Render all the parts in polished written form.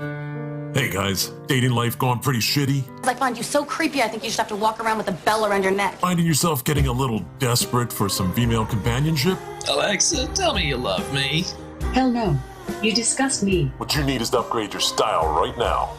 Hey guys, dating life going pretty shitty? I find you so creepy, I think you should have to walk around with a bell around your neck. Finding yourself getting a little desperate for some female companionship? Alexa, tell me you love me. Hell no. You disgust me. What you need is to upgrade your style right now.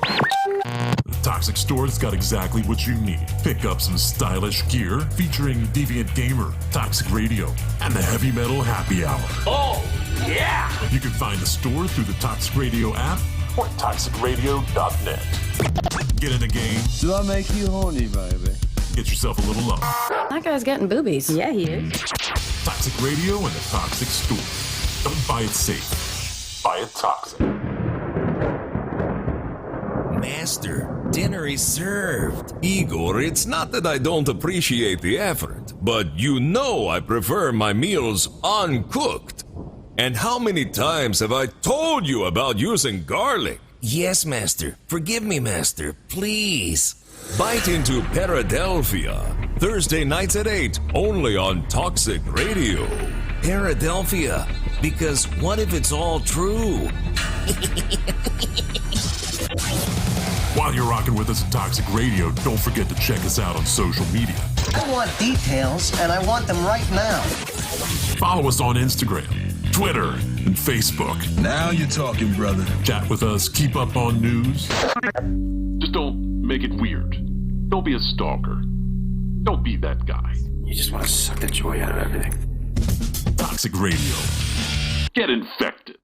The Toxic Store's got exactly what you need. Pick up some stylish gear featuring Deviant Gamer, Toxic Radio, and the Heavy Metal Happy Hour. Oh, yeah! You can find the store through the Toxic Radio app or toxicradio.net. Get in the game. Do I make you horny, baby? Get yourself a little love. That guy's getting boobies. Yeah, he is. Toxic Radio and the Toxic Store. Don't buy it safe. Buy it toxic. Master, dinner is served. Igor, it's not that I don't appreciate the effort, but you know I prefer my meals uncooked. And how many times have I told you about using garlic? Yes, Master. Forgive me, Master. Please. Bite into Paradelphia. Thursday nights at 8, only on Toxic Radio. Paradelphia, because what if it's all true? While you're rocking with us at Toxic Radio, don't forget to check us out on social media. I want details, and I want them right now. Follow us on Instagram, Twitter, and Facebook. Now you're talking, brother. Chat with us, keep up on news. Just don't make it weird. Don't be a stalker. Don't be that guy. You just want to suck the joy out of everything. Toxic Radio. Get infected.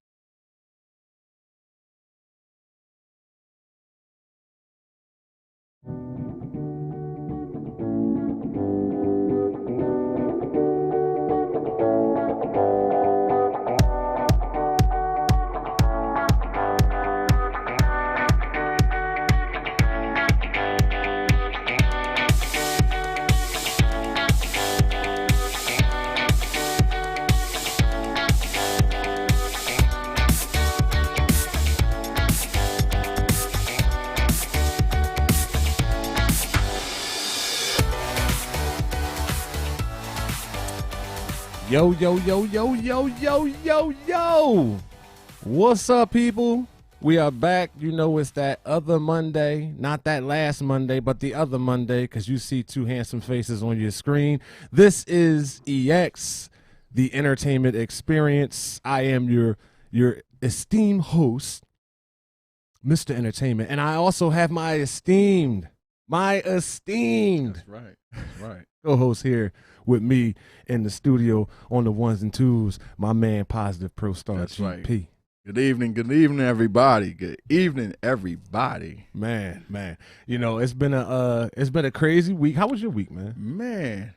Yo, yo, yo, yo, yo, yo, yo, yo. What's up, people? We are back. You know, it's that other Monday, not that last Monday, but the other Monday, because you see two handsome faces on your screen. This is EX, the Entertainment Experience. I am your esteemed host, Mr. Entertainment, and I also have my esteemed, That's right. co-host here with me in the studio on the ones and twos, my man Positive Pro Star That's GP. right. Good evening, everybody. Good evening, everybody. Man. You know, it's been a crazy week. How was your week, man? Man,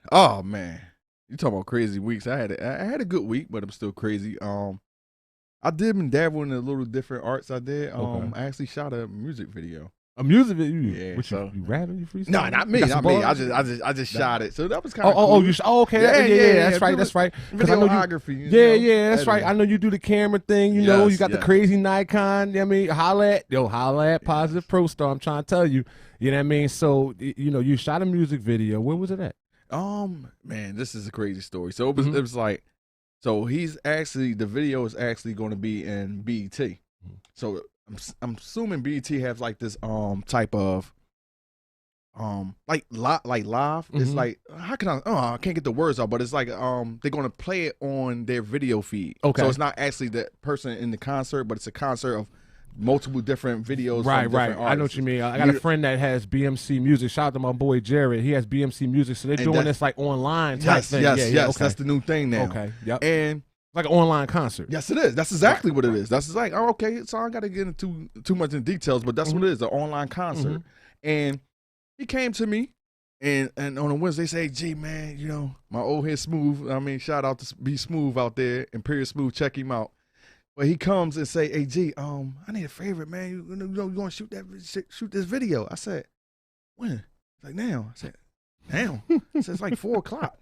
you talking about crazy weeks? I had a good week, but I'm still crazy. I did dabble in a little different arts. I did. Okay. I actually shot a music video. A music video? Yeah, What, so- you rapping? You freestyle? No, not me. You got Not some me. bars? I just shot it. So that was kind of cool. Okay. Yeah, that's right. 'Cause I know you- Videography. Yeah, that's right. I know you do the camera thing. You know, you got the yes. crazy Nikon. I mean, holla at Positive Pro Star. I'm trying to tell you. You know what I mean? So, you know, you shot a music video. Where was it at? Man, this is a crazy story. So it Mm-hmm. was like, so the video is actually going to be in BET. So I'm assuming BET has like this type of like live. It's Mhm. like, how can I can't get the words out, but it's like they're gonna play it on their video feed. Okay. So it's not actually the person in the concert, but it's a concert of multiple different videos. Right. From different I know what artists. you mean. I got a friend that has BMC Music. Shout out to my boy Jared. He has BMC Music. So they're And doing that's- this like online type Yes, thing. yes, Yeah, yes. okay. That's the new thing now. Okay. Yep. And Like an online concert. yes, it is. That's exactly what it is. That's like, oh, okay. So I got to get into too much in details, but that's what it is—an online concert. And he came to me, and on a Wednesday, say, "Gee, man, you know, my old head Smooth. I mean, shout out to Be Smooth out there, Imperial Smooth. Check him out." But he comes and say, "Hey, G, I need a favor, man. You want to shoot this video?" I said, "When?" He's like, "Now." I said, "Now?" He said, "It's like 4:00."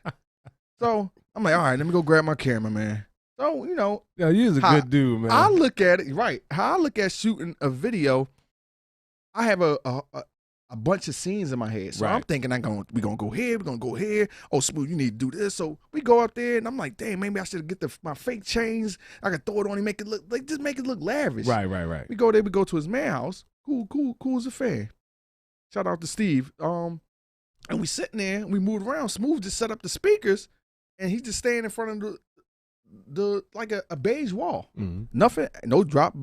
So I'm like, "All right, let me go grab my camera, man." So, you know, Yeah, you're a good dude, man. I look at it, right. How I look at shooting a video, I have a bunch of scenes in my head. So I'm thinking we're gonna go here, we're gonna go here. Oh, Smooth, you need to do this. So we go up there, and I'm like, damn, maybe I should get my fake chains. I can throw it on and make it look like just make it look lavish. Right. We go there, we go to his man house. Cool as a fan. Shout out to Steve. And we sitting there, we moved around. Smooth just set up the speakers, and he's just staying in front of the like a beige wall. Nothing, no drop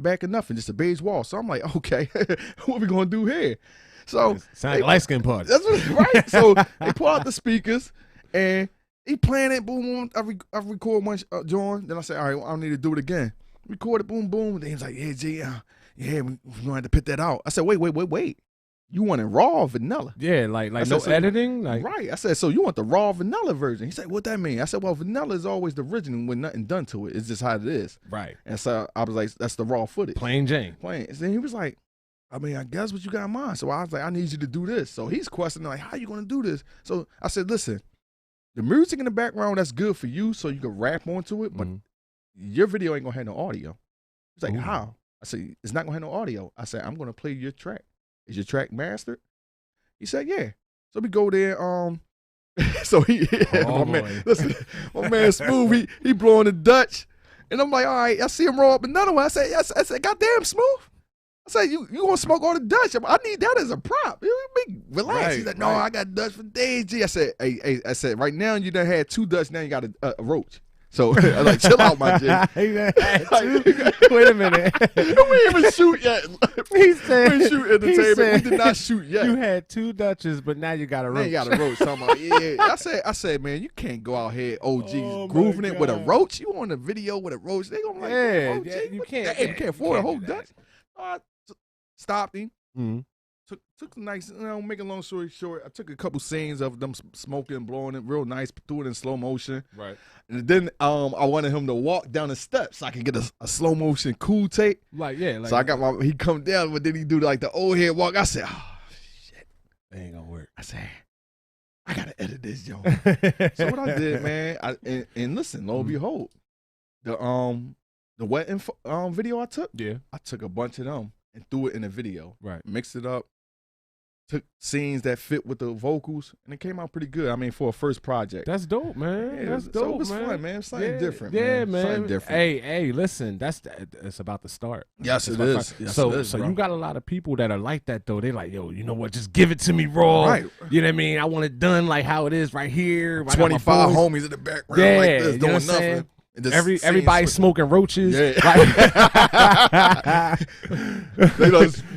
back or nothing, just a beige wall. So I'm like, okay, what we gonna do here? So sound like a light skin party. That's right. So they pull out the speakers and he playing it, boom, boom. I record one joint, then I say, all right, I need to do it again. Record it, boom, boom. Then he's like, yeah, G, we're gonna have to put that out. I said, wait. You want it raw or vanilla? Yeah, like no editing? Right. I said, so you want the raw vanilla version? He said, what that mean? I said, well, vanilla is always the original when nothing done to it. It's just how it is. Right. And so I was like, that's the raw footage. Plain Jane. Plain. And then he was like, I mean, I guess what you got in mind. So I was like, I need you to do this. So he's questioning, like, how you going to do this? So I said, listen, the music in the background, that's good for you so you can rap onto it, but your video ain't going to have no audio. He's like, how? I said, it's not going to have no audio. I said, I'm going to play your track. Is your track mastered? He said, yeah. So we go there. So my man Smooth, he blowing the Dutch. And I'm like, all right, I see him roll up another one. I said, goddamn, Smooth. I said, you gonna smoke all the Dutch? I need that as a prop. Relax. Right, He's like, no, I got Dutch for days, G. I said, hey, I said, right now you done had 2 Dutch, now you got a roach. So I was like, chill out, my G. Wait a minute. We ain't even shoot yet. He said, we shoot entertainment. We did not shoot yet. You had 2 Dutches, but now you got a roach. Now you got a roach. So I'm like, yeah. I said, man, you can't go out here, grooving it with a roach. You on a video with a roach? They gonna like, you can't. Hey, you can't afford a whole Dutch. Stopped him. Mm-hmm. Took a nice, make a long story short, I took a couple scenes of them smoking, blowing it real nice, threw it in slow motion. Right. And then I wanted him to walk down the steps so I could get a slow motion cool take. So I got he come down, but then he do like the old head walk. I said, oh, shit. That ain't gonna work. I said, I gotta edit this, Joe. So what I did, man, and listen, lo and behold, the wedding video I took, I took a bunch of them and threw it in a video. Right. Mixed it up. Took scenes that fit with the vocals, and it came out pretty good. I mean, for a first project. That's dope, man. Yeah, That's dope, so it was man. fun, man. Something different, Yeah, man. Something different. Hey, listen, it's about to start. Yes, it is. Yes, so it is, bro. you got a lot of people that are like that, though. They like, yo, you know what? Just give it to me raw. Right. You know what I mean? I want it done like how it is right here. 25 homies in the background like this doing nothing. Everybody smoking roaches. Yeah.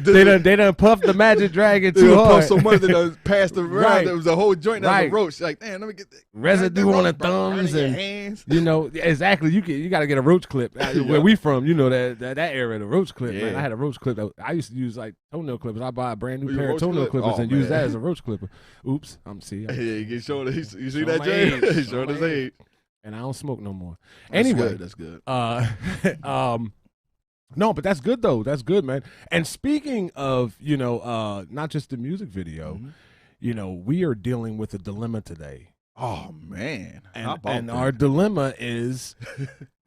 They done puffed the Magic Dragon too hard. Puffed so much they done passed around. Right. There was a whole joint that was a roach. Like, damn, let me get the residue on the thumbs and hands. You know exactly. You got to get a roach clip. Where we from, you know that era, the roach clip. Man, I had a roach clip. I used to use like toenail clippers. I buy a brand new pair of toenail clippers and use that as a roach clipper. Oops, I'm seeing. Yeah, you see that, Jay? He's showing his age. And I don't smoke no more. Anyway, that's good. No, but that's good though. That's good, man. And speaking of, not just the music video, we are dealing with a dilemma today. Oh man, and our dilemma is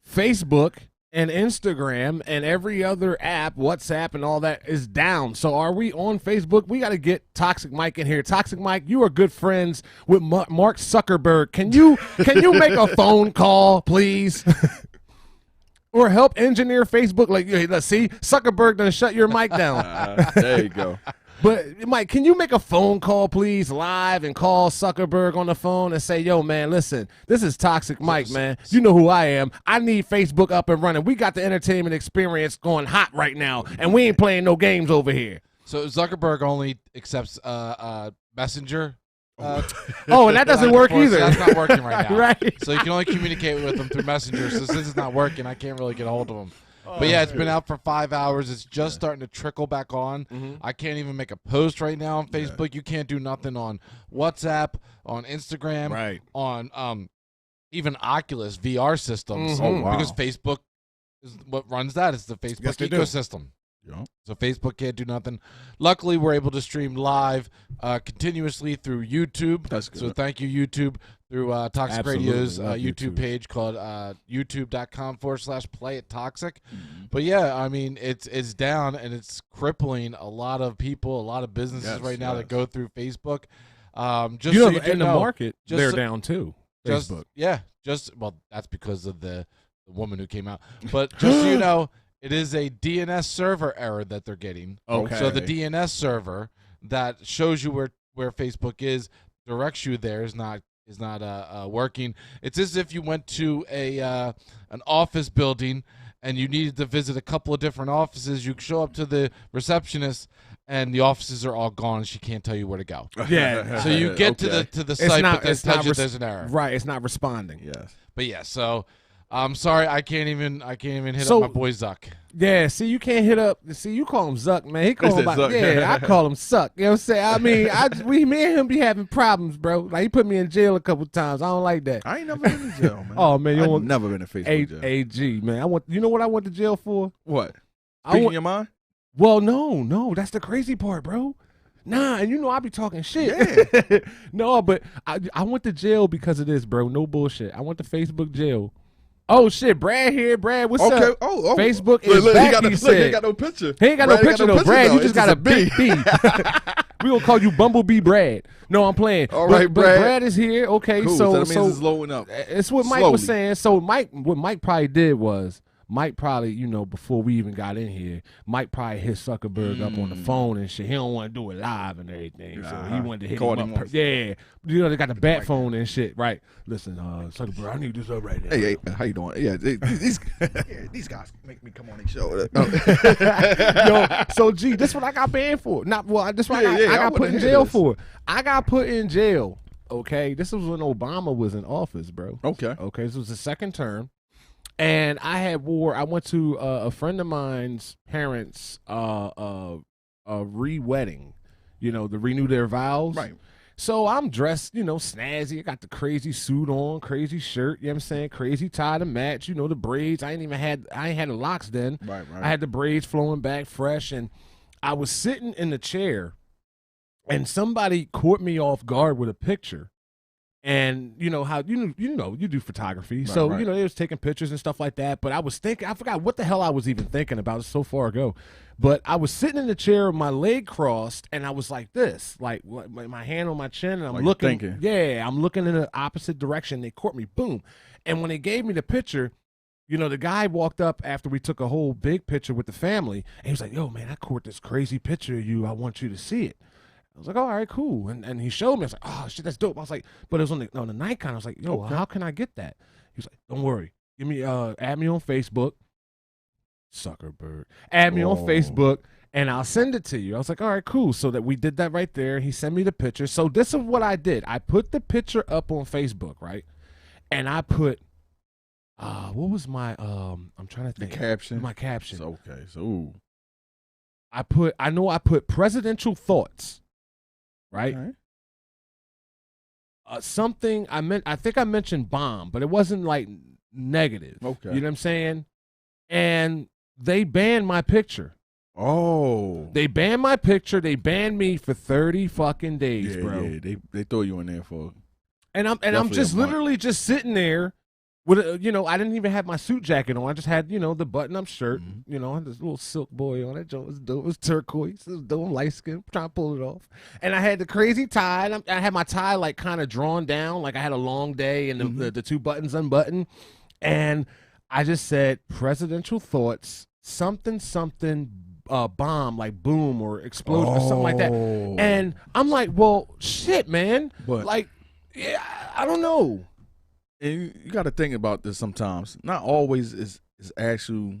Facebook and Instagram and every other app, WhatsApp and all that is down. So are we on Facebook? We got to get Toxic Mike in here. Toxic Mike, you are good friends with Mark Zuckerberg. Can you make a phone call, please? Or help engineer Facebook? Like, let's see, Zuckerberg done shut your mic down. There you go. But, Mike, can you make a phone call, please, live and call Zuckerberg on the phone and say, yo, man, listen, this is Toxic Mike, man. You know who I am. I need Facebook up and running. We got the entertainment experience going hot right now, and we ain't playing no games over here. So Zuckerberg only accepts Messenger? And that doesn't work either. So that's not working right now. Right. So you can only communicate with them through Messenger. So since it's not working, I can't really get a hold of them. But yeah, it's been out for 5 hours. It's just starting to trickle back on. I can't even make a post right now on Facebook. You can't do nothing on WhatsApp, on Instagram, on even Oculus VR systems. Oh, wow. Because Facebook is what runs that. It's the Facebook ecosystem. Yeah. So Facebook can't do nothing. Luckily, we're able to stream live continuously through YouTube. That's good. So thank you, YouTube, through Toxic Absolutely. Radio's Love YouTube YouTube. page called youtube.com/playittoxic. But yeah, I mean, it's down and it's crippling a lot of people, a lot of businesses right now that go through Facebook. Just You so know, you in the know, market, just they're so- down too. Just, Facebook. yeah, well, that's because of the woman who came out. But just so you know, it is a DNS server error that they're getting. Okay. So the DNS server that shows you where Facebook is, directs you there is not working. It's as if you went to an office building and you needed to visit a couple of different offices. You show up to the receptionist and the offices are all gone and she can't tell you where to go. Yeah. So you get to the site, but then tells you there's an error. Right. It's not responding. Yes. But yeah, so I'm sorry, I can't even hit up my boy Zuck. Yeah, see, you can't hit up. See, you call him Zuck, man. He call him Zuck. yeah, I call him Suck. You know what I'm saying? I mean, me and him be having problems, bro. Like he put me in jail a couple times. I don't like that. I ain't never been in jail, man. Oh man, I've never been in Facebook jail. AG, man. You know what I went to jail for? What? Speaking your mind? Well, no, that's the crazy part, bro. Nah, and you know I be talking shit. Yeah. No, but I went to jail because of this, bro. No bullshit. I went to Facebook jail. Oh shit, Brad here. Brad, what's up? Oh, Facebook is back. He ain't got no picture. He ain't got no picture though, Brad. You just got a B. big B. We gonna call you Bumblebee Brad. No, I'm playing. All right, but Brad. Brad is here. Okay, Cool. so that means it's blowing up. it's what Mike Slowly. was saying. So what Mike probably did was Mike probably, before we even got in here, Mike probably hit Zuckerberg up on the phone and shit. He don't want to do it live and everything, so he wanted to hit Called him him up. once. Yeah, they got the bat phone and shit, right? Listen, Zuckerberg, I need this up right now. Hey, how you doing? Yeah, these guys make me come on their show. Yo, so G, this what I got banned for. This what I got put in jail for. I got put in jail. Okay, this was when Obama was in office, bro. Okay, this was the second term, and I went to a friend of mine's parents' re-wedding. To renew their vows. Right. So I'm dressed, snazzy. I got the crazy suit on, crazy shirt, you know what I'm saying? Crazy tie to match, the braids. I ain't had the locks then. Right. I had the braids flowing back fresh, and I was sitting in the chair, and somebody caught me off guard with a picture. And you know how you do photography, Right, so right. they was taking pictures and stuff like that. But I was thinking, I forgot what the hell I was even thinking about. It's so far ago, but I was sitting in the chair with my leg crossed, and I was like this, like my hand on my chin, and I'm Like looking. thinking. Yeah, I'm looking in the opposite direction. They caught me, boom, and when they gave me the picture, the guy walked up after we took a whole big picture with the family, and he was like, "Yo, man, I caught this crazy picture of you. I want you to see it." I was like, all right, cool. And he showed me. I was like, oh, shit, that's dope. I was like, but it was on the Nikon. I was like, yo, how can I get that? He was like, don't worry. Give me, add me on Facebook. Zuckerberg. Add me on Facebook, and I'll send it to you. I was like, all right, cool. So that we did that right there. He sent me the picture. So this is what I did. I put the picture up on Facebook, right? And I put, what was my, I'm trying to think. The caption? My caption. Okay, so ooh. I put presidential thoughts. Right. Okay. Something I think I mentioned bomb, but it wasn't like negative. Okay. You know what I'm saying? And they banned my picture. Oh. They banned my picture. They banned me for 30 fucking days, bro. Yeah, they throw you in there for. And I'm just literally just sitting there with I didn't even have my suit jacket on. I just had, the button-up shirt, this little silk boy on it. It was dope. It was turquoise. It was dope, light skin, trying to pull it off. And I had the crazy tie. And I had my tie like kind of drawn down, like I had a long day, and the two buttons unbuttoned. And I just said presidential thoughts, something, bomb, like boom or explosion or something like that. And I'm like, well, shit, man. But like, yeah, I don't know. And you got to think about this sometimes. Not always is actual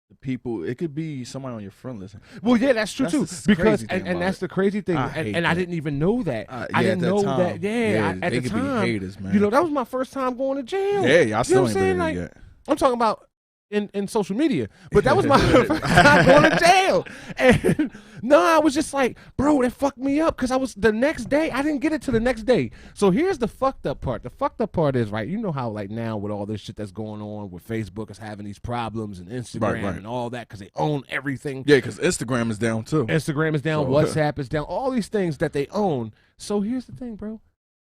the people. It could be somebody on your friend list. Well, yeah, that's true too. Because and that's the crazy thing. I hate and I didn't even know that. I didn't know that. Yeah, they at the could time, be haters, man. that was my first time going to jail. Yeah, I still what ain't I'm saying? been in Like, yet. I'm talking about. in social media. But that was my first time going to jail. And no, I was just like, bro, that fucked me up because I was the next day. I didn't get it till the next day. So here's the fucked up part. The fucked up part is, right, you know how like now with all this shit that's going on with Facebook is having these problems and Instagram and all that because they own everything. Yeah, because Instagram is down too. Instagram is down. So, WhatsApp is down. All these things that they own. So here's the thing, bro.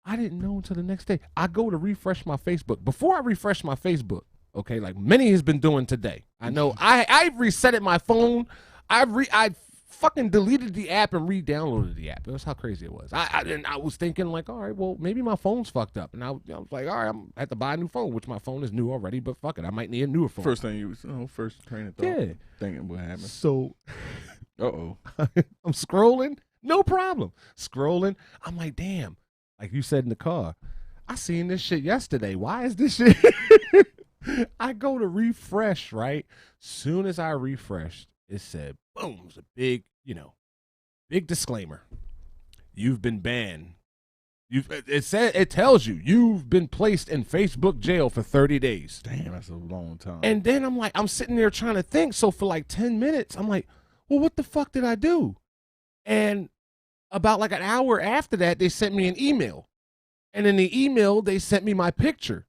I didn't know until the next day. I go to refresh my Facebook. Before I refresh my Facebook, okay, like many has been doing today. I know I resetted my phone. I fucking deleted the app and re-downloaded the app. That's how crazy it was. I was thinking like, all right, well, maybe my phone's fucked up. And I was like, all right, I have to buy a new phone, which my phone is new already, but fuck it, I might need a newer phone. First thing you first train of thought. Yeah. Thinking what happened. So I'm scrolling, no problem. Scrolling, I'm like, damn, like you said in the car, I seen this shit yesterday. Why is this shit? I go to refresh, right? Soon as I refreshed, it said, boom, it was a big, big disclaimer. You've been banned. It tells you've been placed in Facebook jail for 30 days. Damn, that's a long time. And then I'm sitting there trying to think. So for like 10 minutes, I'm like, well, what the fuck did I do? And about like an hour after that, they sent me an email. And in the email, they sent me my picture.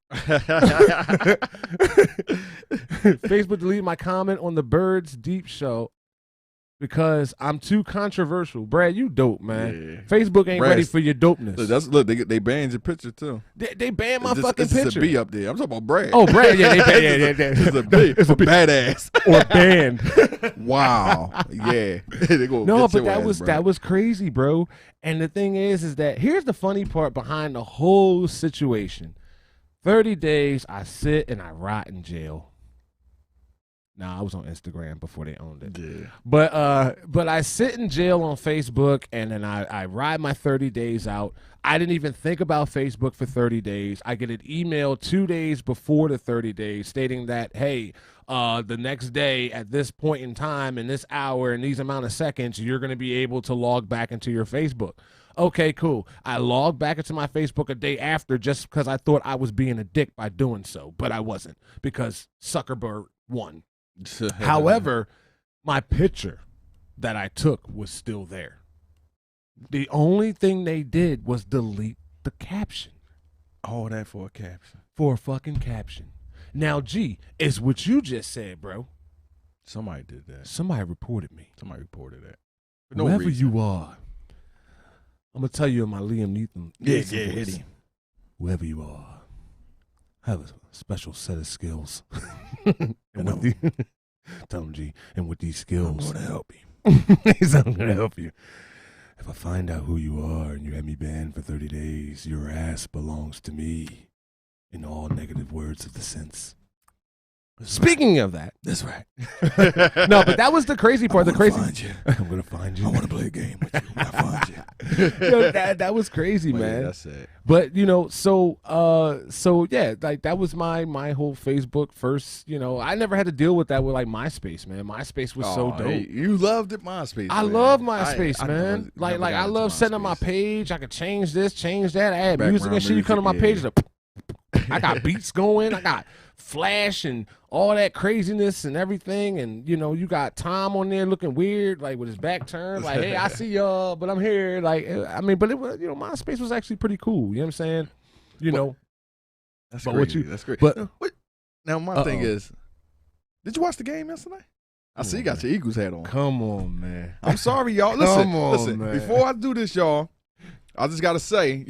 Facebook deleted my comment on the Birds Deep show because I'm too controversial. Brad, you dope, man. Yeah. Facebook ain't ready for your dopeness. Look, they banned your picture, too. They banned my fucking picture. It's a B up there. I'm talking about Brad. Oh, Brad, yeah, they banned. It's a B. It's a badass. Or banned. Wow. Yeah. No, but that was crazy, bro. And the thing is that here's the funny part behind the whole situation. 30 days, I sit and I rot in jail. Nah, I was on Instagram before they owned it. Yeah. But I sit in jail on Facebook, and then I ride my 30 days out. I didn't even think about Facebook for 30 days. I get an email 2 days before the 30 days stating that, hey, the next day at this point in time, in this hour, in these amount of seconds, you're going to be able to log back into your Facebook. Okay, cool. I logged back into my Facebook a day after just because I thought I was being a dick by doing so, but I wasn't because Zuckerberg won. However, my picture that I took was still there. The only thing they did was delete the caption. All that for a caption. For a fucking caption. Now, G, it's what you just said, bro. Somebody did that. Somebody reported me. Somebody reported that. For whoever you are, I'm going to tell you in my Liam Neeson voice. Hit him. Whoever you are, I have a special set of skills. Tell him, G, and with these skills, I'm going to help you. I'm going to help you. If I find out who you are and you have me banned for 30 days, your ass belongs to me in all negative words of the sense. Speaking of that. That's right. No, but that was the crazy part. I'm going to find you. I want to play a game with you when I find you. Yo, that was crazy, man. Yeah, that's it. But, so yeah, like that was my whole Facebook first, I never had to deal with that with like MySpace, man. MySpace was so dope. Hey, you loved it, MySpace. I love MySpace, man. I love setting up my page. I could change this, change that. I had music and shit. You come to my page, I got beats going. I got Flash and all that craziness and everything, and you got Tom on there looking weird, like with his back turned, like, hey, I see y'all, but I'm here. Like, I mean, but it was, MySpace was actually pretty cool. You know what I'm saying? That's but great. That's great. But now my thing is, did you watch the game yesterday? I see you got your Eagles hat on. Come on, man. I'm sorry, y'all. Listen, man. Before I do this, y'all, I just gotta say,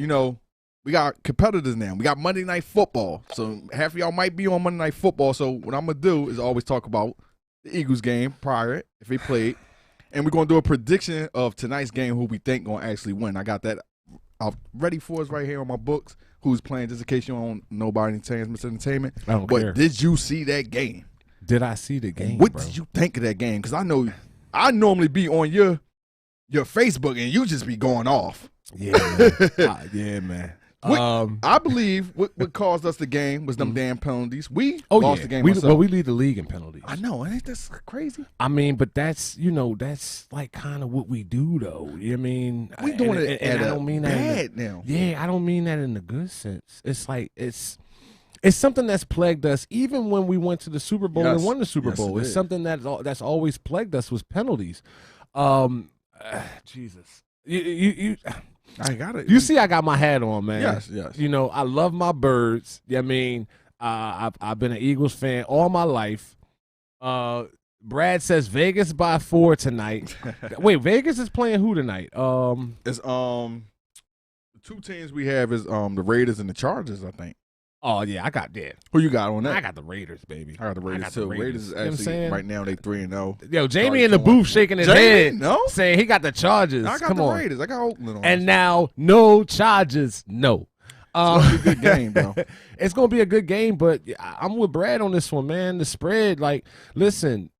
we got competitors now. We got Monday Night Football. So half of y'all might be on Monday Night Football. So what I'm going to do is always talk about the Eagles game prior, if they played. And we're going to do a prediction of tonight's game, who we think going to actually win. I got that ready for us right here on my books, who's playing, just in case you don't know about any Transmits Entertainment. I don't care. Did you see that game? Did I see the game, What did you think of that game? Because I know I normally be on your Facebook, and you just be going off. Yeah, man. Yeah, man. I believe what caused us the game was them damn penalties. We lost the game. We lead the league in penalties. I know, ain't that crazy? I mean, but that's like kind of what we do, though. You know what I mean? We doing it, and I don't mean that now. Yeah, I don't mean that in the good sense. It's like it's something that's plagued us even when we went to the Super Bowl and won the Super Bowl. It's is. something that's always plagued us was penalties. Jesus. I got it. You see I got my hat on, man. Yes. You know, I love my birds. I mean, I've been an Eagles fan all my life. Brad says Vegas by 4 tonight. Wait, Vegas is playing who tonight? It's the two teams we have is the Raiders and the Chargers, I think. Oh yeah, I got that. Who you got on that? I got the Raiders, baby. I got the Raiders too. Raiders is actually right now they 3-0. Yo, Jamie in the booth shaking his head, saying he got the Chargers. I got the Raiders. I got Oakland on. And now no Chargers, no. It's gonna be a good game, bro. It's gonna be a good game, but I'm with Brad on this one, man. The spread, like, listen,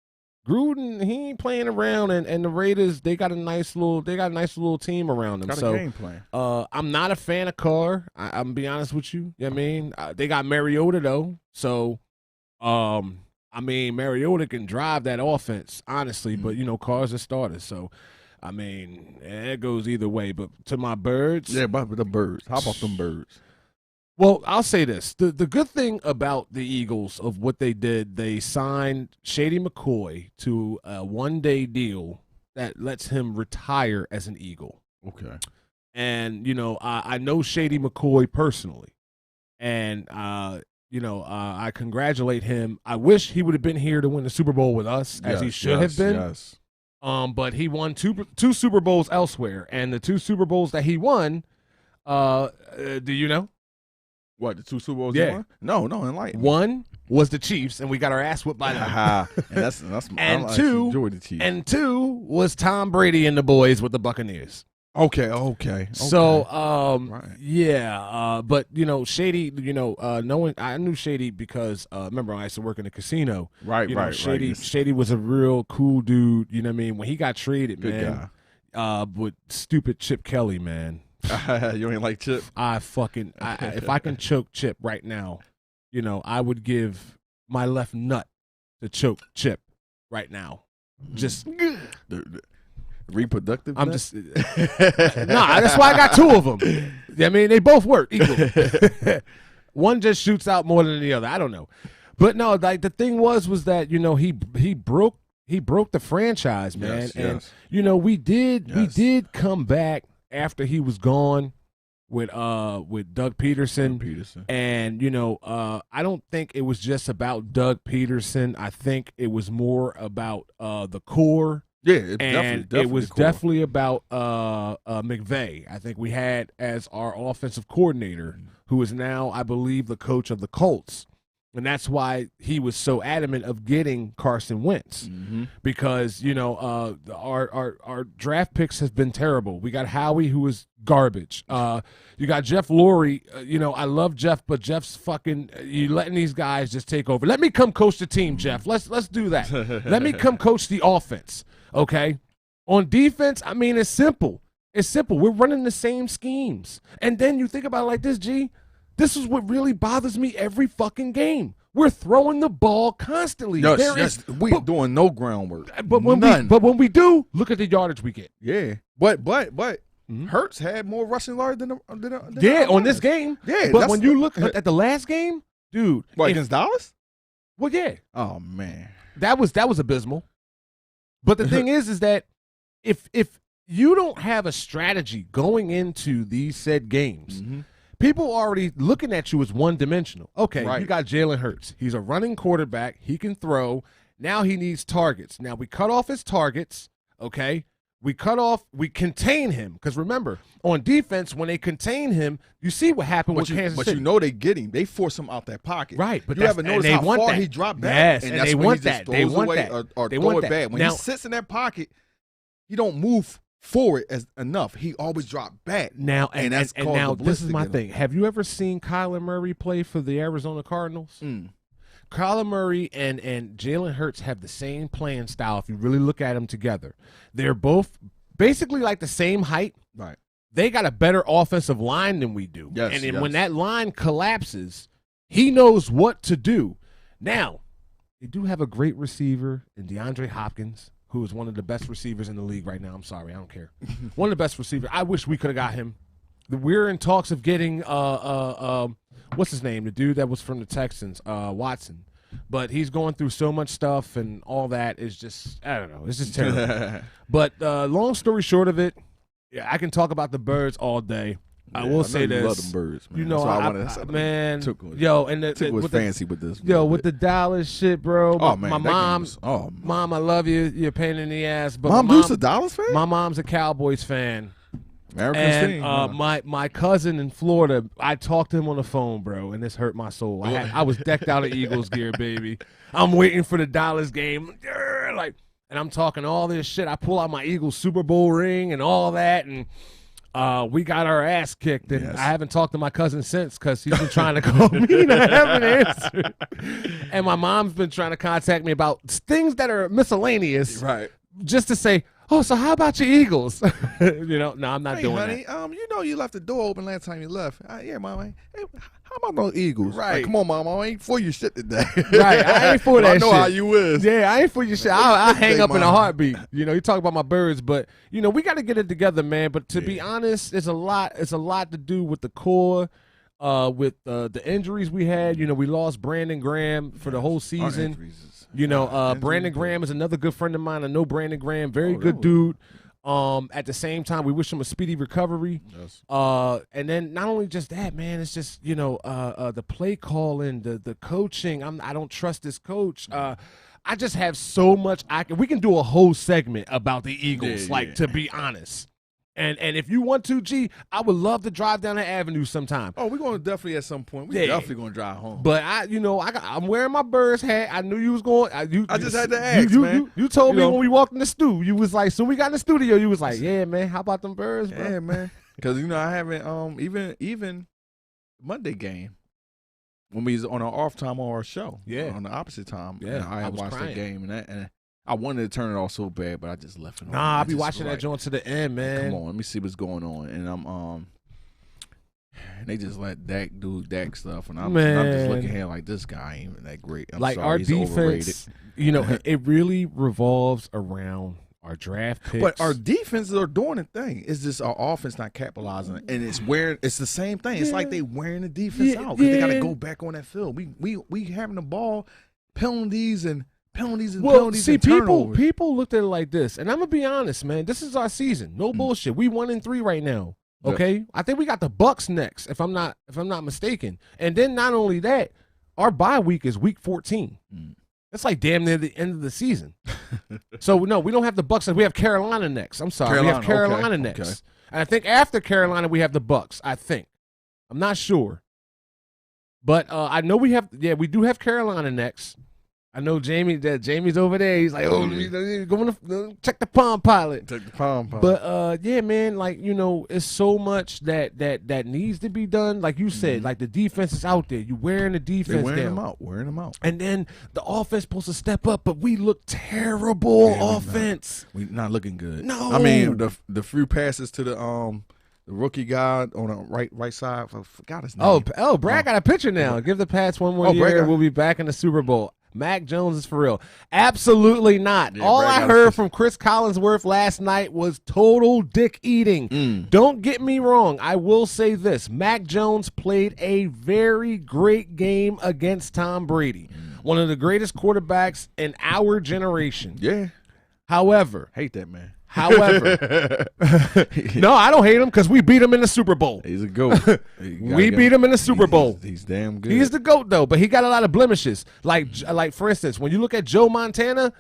Gruden, he ain't playing around, and the Raiders, they got a nice little team around them. Got so a game plan. I'm not a fan of Carr. I'm gonna be honest with you. You know what I mean? They got Mariota though, so I mean Mariota can drive that offense, honestly. But you know, Carr's a starter, so I mean it goes either way. But to my birds, yeah, but the birds. How about them birds? Well, I'll say this. The good thing about the Eagles of what they did, they signed Shady McCoy to a one-day deal that lets him retire as an Eagle. Okay. And, you know, I know Shady McCoy personally. And, you know, I congratulate him. I wish he would have been here to win the Super Bowl with us, as he should have been. Yes. But he won two Super Bowls elsewhere. And the 2 Super Bowls that he won, do you know? What, the 2 Super Bowls? Yeah. No, enlighten. One was the Chiefs, and we got our ass whipped by them. And that's and I two, enjoy the Chiefs. And 2 was Tom Brady and the boys with the Buccaneers. Okay. So, right. yeah, but you know, Shady, you know, I knew Shady because remember I used to work in a casino. Right, you know, right. Shady was a real cool dude. You know what I mean? When he got traded, Good man, with stupid Chip Kelly, man. You ain't like Chip? If I can choke Chip right now, you know, I would give my left nut to choke Chip right now. Just the reproductive. I'm just that's why I got 2 of them. I mean, they both work equally. One just shoots out more than the other. I don't know, but no, like the thing was that you know he broke the franchise, man, yes. And you know we did come back after he was gone with Doug Peterson. And you know I don't think it was just about Doug Peterson. I think it was more about the core. Yeah, it was definitely about McVay. I think we had as our offensive coordinator, who is now, I believe, the coach of the Colts. And that's why he was so adamant of getting Carson Wentz, because you know our draft picks have been terrible. We got Howie, who is garbage. You got Jeff Lurie. You know I love Jeff, but Jeff's fucking. You letting these guys just take over. Let me come coach the team, Jeff. Let's do that. Let me come coach the offense. Okay. On defense, I mean it's simple. It's simple. We're running the same schemes, and then you think about it like this, G. This is what really bothers me every fucking game. We're throwing the ball constantly. We ain't doing no groundwork. But when we do, look at the yardage we get. Yeah. But Hurts had more rushing yards than on this game. Yeah. But when you look at the last game, dude. Against Dallas? Well, yeah. Oh man. That was abysmal. But the thing is that if you don't have a strategy going into these said games, people are already looking at you as one-dimensional. Okay, right. You got Jalen Hurts. He's a running quarterback. He can throw. Now he needs targets. Now we cut off his targets, okay? We contain him. Because remember, on defense, when they contain him, you see what happened with Kansas City. But you know they get him. They force him out that pocket. Right. But you haven't noticed how far he dropped back. Yes, and and that's they when want he just that. throws They want away that. Or they throw want it that. back. When now, he sits in that pocket, he don't move forward as enough. He always drop back. Now and that's and now this is my thing. Have you ever seen Kyler Murray play for the Arizona Cardinals? Kyler Murray and Jalen Hurts have the same playing style if you really look at them together. They're both basically like the same height. Right. They got a better offensive line than we do. Yes, and then when that line collapses, he knows what to do. Now, they do have a great receiver in DeAndre Hopkins, who is one of the best receivers in the league right now. I'm sorry, I don't care. One of the best receivers. I wish we could have got him. we're in talks of getting what's his name? The dude that was from the Texans, Watson. But he's going through so much stuff, and all that is just, I don't know, it's just terrible. But long story short of it, yeah, I can talk about the Birds all day. Yeah, I will say this. Love them Birds, man. You know, man. Took was fancy with this. With the Dallas shit, bro. Oh man, my mom's. Mom, I love you. You're a pain in the ass. But Mom, you's a Dallas fan. My mom's a Cowboys fan. And my cousin in Florida, I talked to him on the phone, bro, and this hurt my soul. I was decked out in Eagles gear, baby. I'm waiting for the Dallas game, and I'm talking all this shit. I pull out my Eagles Super Bowl ring and all that, and we got our ass kicked. And I haven't talked to my cousin since because he's been trying to call me and I haven't answered. And my mom's been trying to contact me about things that are miscellaneous, right? Just to say, oh, so how about your Eagles? No, I'm not doing honey, that. You left the door open last time you left. Yeah, Mama. Hey, how about those Eagles? Right. Like, come on, Mama. I ain't for your shit today. Right. I ain't for that shit. I know how you is. Yeah, I ain't for your shit. I'll hang up in a heartbeat. You talk about my Birds, but, we got to get it together, man. But to be honest, it's a lot to do with the core. With the injuries we had, we lost Brandon Graham for the whole season. Brandon Graham is another good friend of mine. I know Brandon Graham, very good dude. At the same time, we wish him a speedy recovery. Yes. And then not only just that, man, it's just the play calling, the coaching. I don't trust this coach. I just have so much. We can do a whole segment about the Eagles. To be honest. And if you want to, G, I would love to drive down the avenue sometime. Oh, we're going to definitely at some point. We're definitely going to drive home. But I'm wearing my Birds hat. I knew you was going. I just had to ask, man. You told me when we walked in the stew. You was like, so we got in the studio. You was like, yeah, man. How about them Birds, bro? Yeah, man. Because I haven't even Monday game when we was on our off time on our show. Yeah, on the opposite time. Yeah, I watched crying. that game and I wanted to turn it off so bad, but I just left it on. I'll be watching that joint to the end, man. Come on, let me see what's going on. And I'm they just let Dak do Dak stuff, and I'm just looking at like this guy ain't even that great. I'm sorry, our he's defense, overrated. It really revolves around our draft picks. But our defenses are doing a thing. It's just our offense not capitalizing, and it's the same thing. It's like they wearing the defense out because they got to go back on that field. We having the ball, penalties and penalties and turnovers. People looked at it like this, and I'm gonna be honest, man. This is our season. No bullshit. We 1-3 right now. Okay, yeah. I think we got the Bucks next, if I'm not mistaken. And then not only that, our bye week is week 14. That's like damn near the end of the season. So no, we don't have the Bucks. We have Carolina next. I'm sorry, we have Carolina next. Okay. And I think after Carolina we have the Bucks. I think. I'm not sure, but I know we do have Carolina next. I know Jamie's over there. He's like, go to check the Palm Pilot. Check the Palm Pilot. But yeah, man, it's so much that needs to be done. Like you said, like the defense is out there. You wearing the defense down. Wearing them out. And then the offense supposed to step up, but we look terrible offense. We're not looking good. No. I mean, the few passes to the rookie guy on the right side. I forgot his name. Oh, Brad got a picture now. Give the Pats one more year. We'll be back in the Super Bowl. Mac Jones is for real. Absolutely not. Yeah, all I heard from Chris Collinsworth last night was total dick eating. Don't get me wrong. I will say this. Mac Jones played a very great game against Tom Brady. One of the greatest quarterbacks in our generation. Yeah. However. Hate that man. However, no, I don't hate him because we beat him in the Super Bowl. He's a GOAT. We beat him in the Super Bowl. He's damn good. He's the GOAT, though, but he got a lot of blemishes. Like for instance, when you look at Joe Montana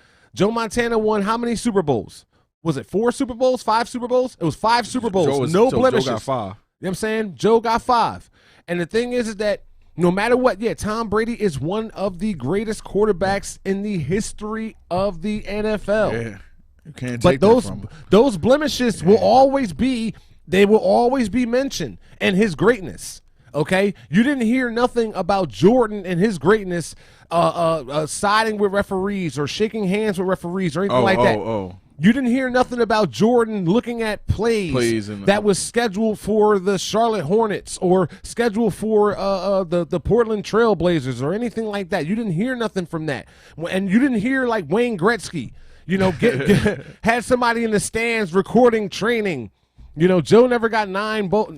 won how many Super Bowls? Was it 4 Super Bowls, 5 Super Bowls? It was 5 Super Bowls, no blemishes. Joe got 5. You know what I'm saying? Joe got 5. And the thing is that no matter what, Tom Brady is one of the greatest quarterbacks in the history of the NFL. Yeah. You can't take those blemishes will always be mentioned and his greatness. Okay, you didn't hear nothing about Jordan and his greatness, siding with referees or shaking hands with referees or anything like that. You didn't hear nothing about Jordan looking at plays that was scheduled for the Charlotte Hornets or scheduled for the Portland Trail Blazers or anything like that. You didn't hear nothing from that, and you didn't hear like Wayne Gretzky. Had somebody in the stands recording training, You know, Joe never got nine bowls.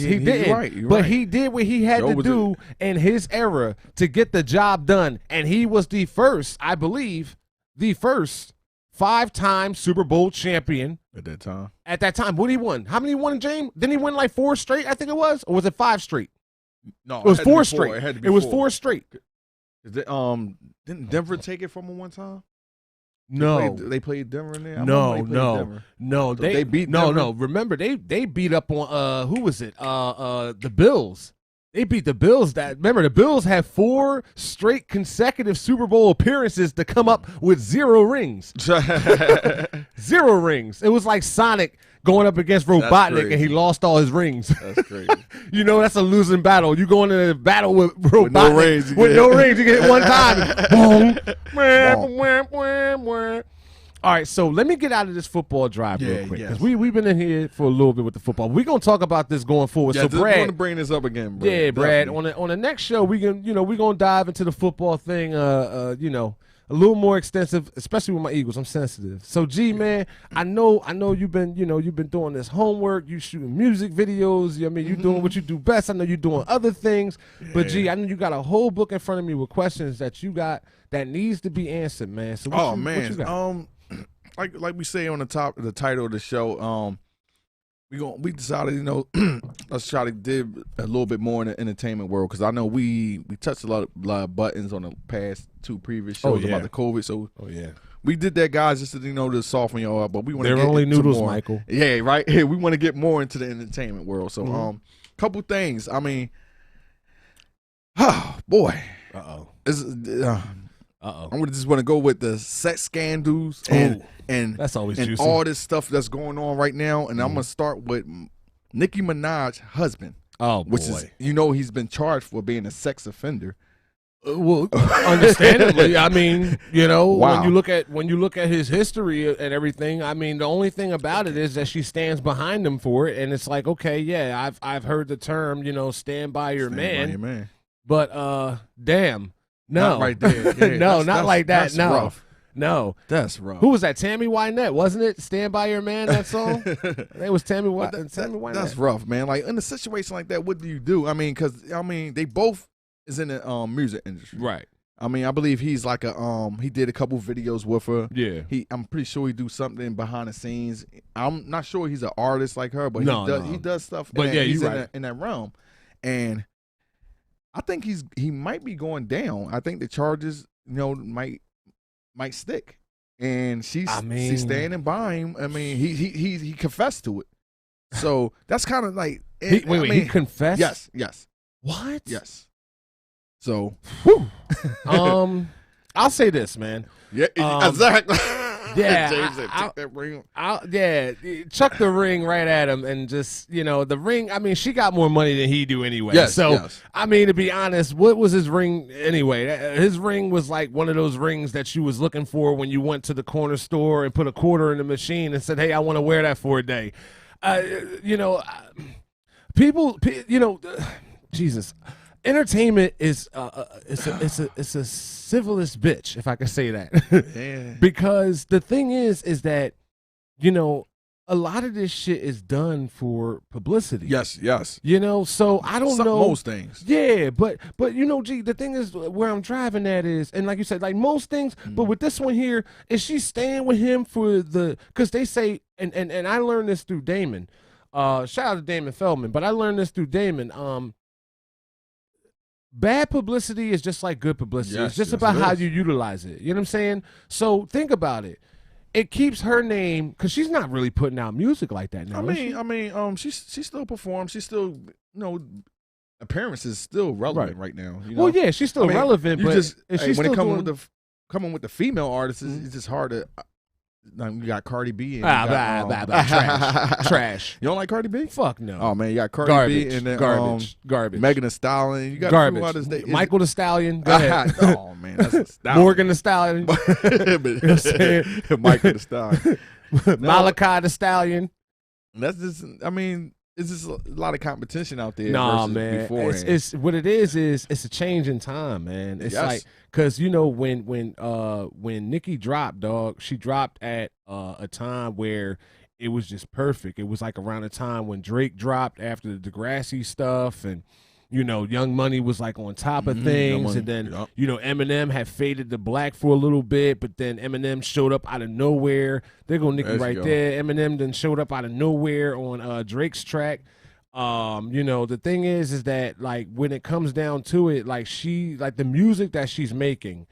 He didn't. You're but right. he did what he had Joe to do in his era to get the job done. And he was the first, I believe, 5-time Super Bowl champion. At that time. At that time. What he won? How many won, James? Didn't he win like 4 straight, I think it was? Or was it 5 straight? No, it was had to be 4 straight. It was 4 straight. Didn't Denver take it from him one time? No, they played Denver in there. No. They beat Denver? No. Remember, they beat up on who was it? The Bills. They beat the Bills. Remember, the Bills had 4 straight consecutive Super Bowl appearances to come up with 0 rings. 0 rings. It was like Sonic going up against Robotnik and he lost all his rings. That's crazy. You know, that's a losing battle. You going into a battle with Robotnik with no rings. You get hit one time. Boom. All right, so let me get out of this football drive real quick because we've been in here for a little bit with the football. We're gonna talk about this going forward. Yeah, so Brad, want to bring this up again, Brad. Yeah, Brad. On the next show, we're gonna dive into the football thing. A little more extensive, especially with my Eagles. I'm sensitive. So, G man, I know you've been doing this homework. You shooting music videos. I mean, you doing what you do best. I know you're doing other things, but G, I know you got a whole book in front of me with questions that you got that needs to be answered, man. So, what you got? Like we say on the title of the show, we decided, let's try to dig a little bit more in the entertainment world because I know we touched a lot of buttons on the past 2 previous shows about the COVID. So we did that, guys, just to soften y'all up. But we want to get only noodles, more. Michael. Yeah, right. We want to get more into the entertainment world. So couple things. I mean, oh boy. I'm just want to go with the sex scandals and that's always and juicy. all this stuff that's going on right now. And I'm gonna start with Nicki Minaj's husband. Oh, boy. Which is he's been charged for being a sex offender. Well, understandably, I mean, Wow. when you look at his history and everything, I mean, the only thing about it is that she stands behind him for it, and it's like, okay, yeah, I've heard the term, stand by your man, but damn. No, not right there. Yeah, no, not like that. That's no, rough. No, that's rough. Who was that? Tammy Wynette, wasn't it? "Stand by Your Man." That song. It was Tammy Wynette. That's rough, man. Like in a situation like that, what do you do? I mean, because they both is in the music industry, right? I mean, I believe he's like he did a couple videos with her. Yeah, I'm pretty sure he do something behind the scenes. I'm not sure he's an artist like her, but he does stuff. But he's right. in that realm, and I think he might be going down. I think the charges, might stick, and she's standing by him. I mean, he confessed to it, so that's kind of like he confessed. Yes. What? Yes. So, I'll say this, man. Yeah, exactly. Yeah, James said, "Take that ring." Chuck the ring right at him, and just the ring. I mean, she got more money than he do anyway. Yes, so yes. I mean, to be honest, what was his ring anyway? His ring was like one of those rings that you was looking for when you went to the corner store and put a quarter in the machine and said, "Hey, I want to wear that for a day." Jesus. Entertainment is it's a civilist bitch, if I can say that. Yeah. Because the thing is that a lot of this shit is done for publicity. Yes. So I don't know most things. Yeah, but G, the thing is where I'm driving at is, and like you said, like most things, but with this one here, is she staying with him for because they say, and I learned this through Damon. Shout out to Damon Feldman, but I learned this through Damon. Bad publicity is just like good publicity. Yes, it's just yes, about it how is. you utilize it. You know what I'm saying? So think about it. It keeps her name because she's not really putting out music like that now. She still performs. She still, appearances still relevant right now. Well, yeah, she's still relevant. You but just she's when it still coming with the female artists, it's just hard to. You got Cardi B and trash. You don't like Cardi B? Fuck no. Oh man, you got Cardi B and then garbage. Megan Thee Stallion. You got garbage. Michael the Stallion. Go ahead. Oh man, that's a Stallion. Morgan the Stallion. Michael the Stallion. Malachi the Stallion. That's just. I mean, it's just a lot of competition out there. Nah, versus man. Beforehand. It's what it is it's a change in time, man. It's like because when Nikki dropped, dog, she dropped at a time where it was just perfect. It was like around the time when Drake dropped after the Degrassi stuff, and Young Money was like on top of things, and then Eminem had faded to black for a little bit, but then Eminem showed up out of nowhere. They're gonna nick you right there. Eminem then showed up out of nowhere on Drake's track. The thing is that like when it comes down to it, like the music that she's making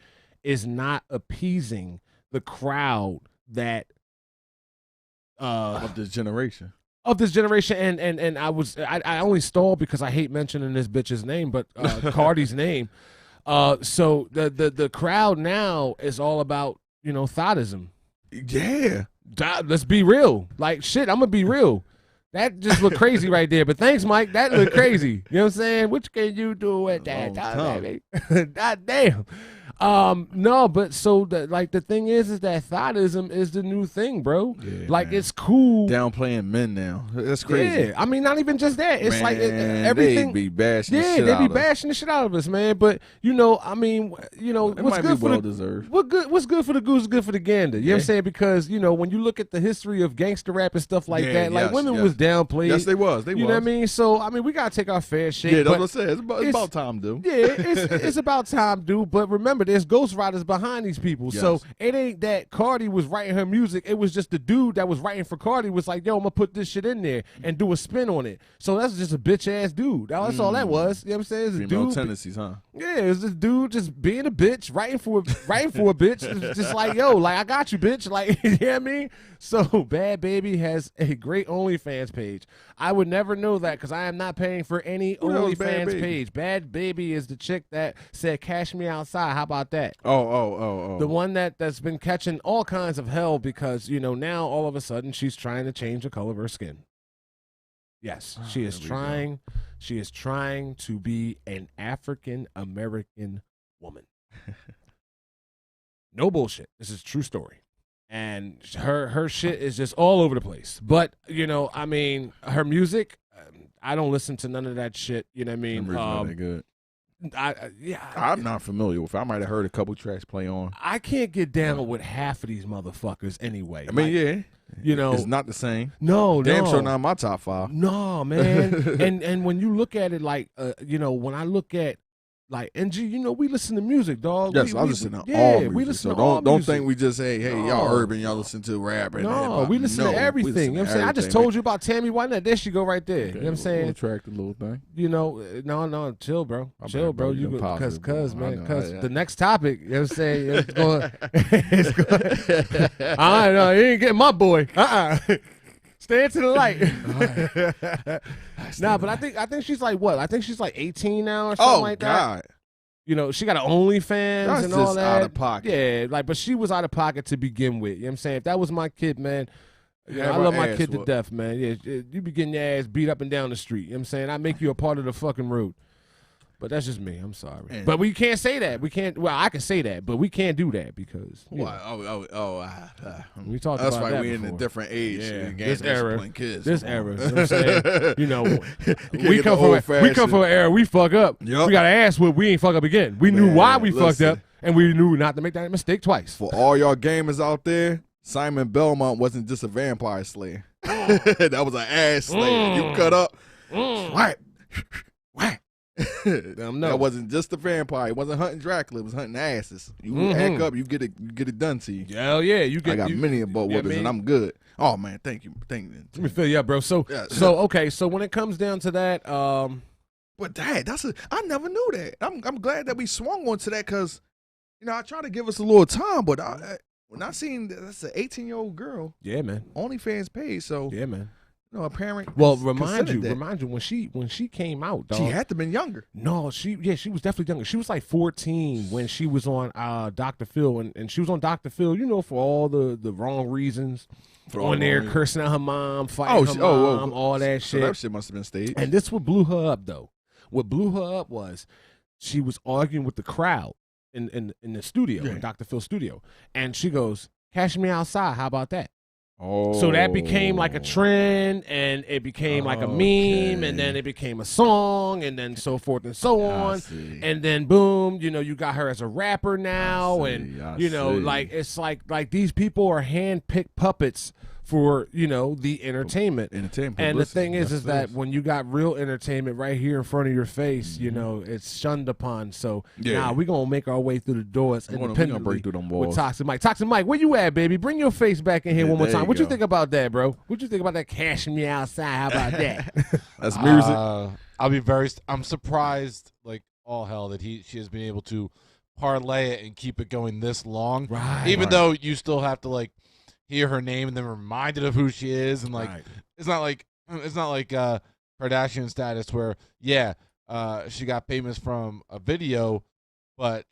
is not appeasing the crowd that of this generation. And I only stalled because I hate mentioning this bitch's name, but Cardi's name. So the crowd now is all about thoughtism. Yeah, let's be real. Like shit, I'm gonna be real. That just looked crazy right there. But thanks, Mike. That looked crazy. You know what I'm saying? What can you do at that time, baby? God damn. No, but so the thing is that thoughtism is the new thing, bro. Yeah, like man. It's cool. Downplaying men now. That's crazy. Yeah, I mean, not even just that. It's like everything. They be bashing. Yeah, the shit they be bashing the shit out of us, man. But I mean, what's good for deserved. What's good for the goose is good for the gander. You know what I'm saying? Because when you look at the history of gangster rap and stuff like that, like women was downplayed. Yes, they was. You know what I mean? So I mean, we gotta take our fair share. Yeah, that's what I said. It's about time, dude. Yeah, it's about time, dude. But remember, there's ghostwriters behind these people. Yes. So it ain't that Cardi was writing her music. It was just the dude that was writing for Cardi was like, yo, I'm gonna put this shit in there and do a spin on it. So that's just a bitch ass dude. That's all that was. You know what I'm saying? It's female dude, tendencies, huh? Yeah, it's this dude just being a bitch, writing for a bitch. It's just like, yo, like I got you, bitch. Like, you know what I mean? So Bad Baby has a great OnlyFans page. I would never know that because I am not paying for any OnlyFans page. Bad Baby is the chick that said cash me outside. How about that? Oh. The one that's been catching all kinds of hell because, now all of a sudden she's trying to change the color of her skin. Yes, she is trying. She is trying to be an African American woman. No bullshit. This is a true story. And her shit is just all over the place. But, I mean, her music, I don't listen to none of that shit. You know what I mean? That good. Yeah, I'm not familiar with it. I might have heard a couple tracks play on. I can't get down with half of these motherfuckers anyway. I mean, it's not the same. No, damn sure not my top 5. No, man. and when you look at it, like, when I look at like NG, we listen to music, dog. Yes, I listen to all music. We listen to all music. Don't think we just say, hey, y'all urban, y'all listen to rap and hip-hop. We listen to everything. You know what I'm saying? I just told you about Tammy Wynette. There she go right there. Okay, you know what I'm saying? We'll track the little thing. No, chill, bro. Chill, bro. You because man. The next topic, you know what I'm saying? It's going. I know you ain't getting my boy. Stand to the light. Nah, but I think she's like what? I think she's like 18 now or something like that. God. She got an OnlyFans That's and all just that. out of pocket. Yeah, but she was out of pocket to begin with. You know what I'm saying? If that was my kid, man, I love my kid to death, man. Yeah, you be getting your ass beat up and down the street. You know what I'm saying? I make you a part of the fucking road. But that's just me. I'm sorry. Man. But we can't say that. We can't. Well, I can say that, but we can't do that because. We talked about that's why that we're before. in a different age. Yeah. This era. Kids. This era. You know what I'm saying? we come from an era we fuck up. Yep. We got to ask what we ain't fuck up again. We knew why we fucked up, and we knew not to make that mistake twice. For all y'all gamers out there, Simon Belmont wasn't just a vampire slayer. That was an ass slayer. You cut up. What? That wasn't just a vampire. It wasn't hunting Dracula. It was hunting asses. You act up, you get it done to you. Hell yeah, I got many butt whippers, and I'm good. Oh man, thank you. Let me fill you up, bro. So okay. So when it comes down to that, but Dad, I never knew that. I'm glad that we swung onto that because I try to give us a little time, but when I seen that's an 18-year-old girl, yeah, man, OnlyFans page, so yeah, man. A parent. Well, remind you when she came out, dog. She had to been younger. No, she was definitely younger. She was like 14 when she was on Dr. Phil, and she was on Dr. Phil, for all the wrong reasons. Cursing at her mom, fighting her mom, all that shit. So that shit must have been staged. And this what blew her up though. What blew her up was she was arguing with the crowd in the studio, in Dr. Phil's studio, and she goes, "Cash me outside. How about that?" Oh. So that became like a trend, and it became like a meme, and then it became a song, and then so forth and so on. And then boom, you got her as a rapper now, like it's like these people are hand-picked puppets for the entertainment. And the thing is that when you got real entertainment right here in front of your face, it's shunned upon. So we're gonna make our way through the doors independently. Break through them walls. With Toxic Mike. Toxic Mike, where you at, baby? Bring your face back in here one more time. What you think about that, bro? What you think about that cashing me outside? How about that? That's music. I'm surprised like all hell that she has been able to parlay it and keep it going this long. Right. Even though you still have to like hear her name and then reminded of who she is, and like it's not like Kardashian status where she got famous from a video, but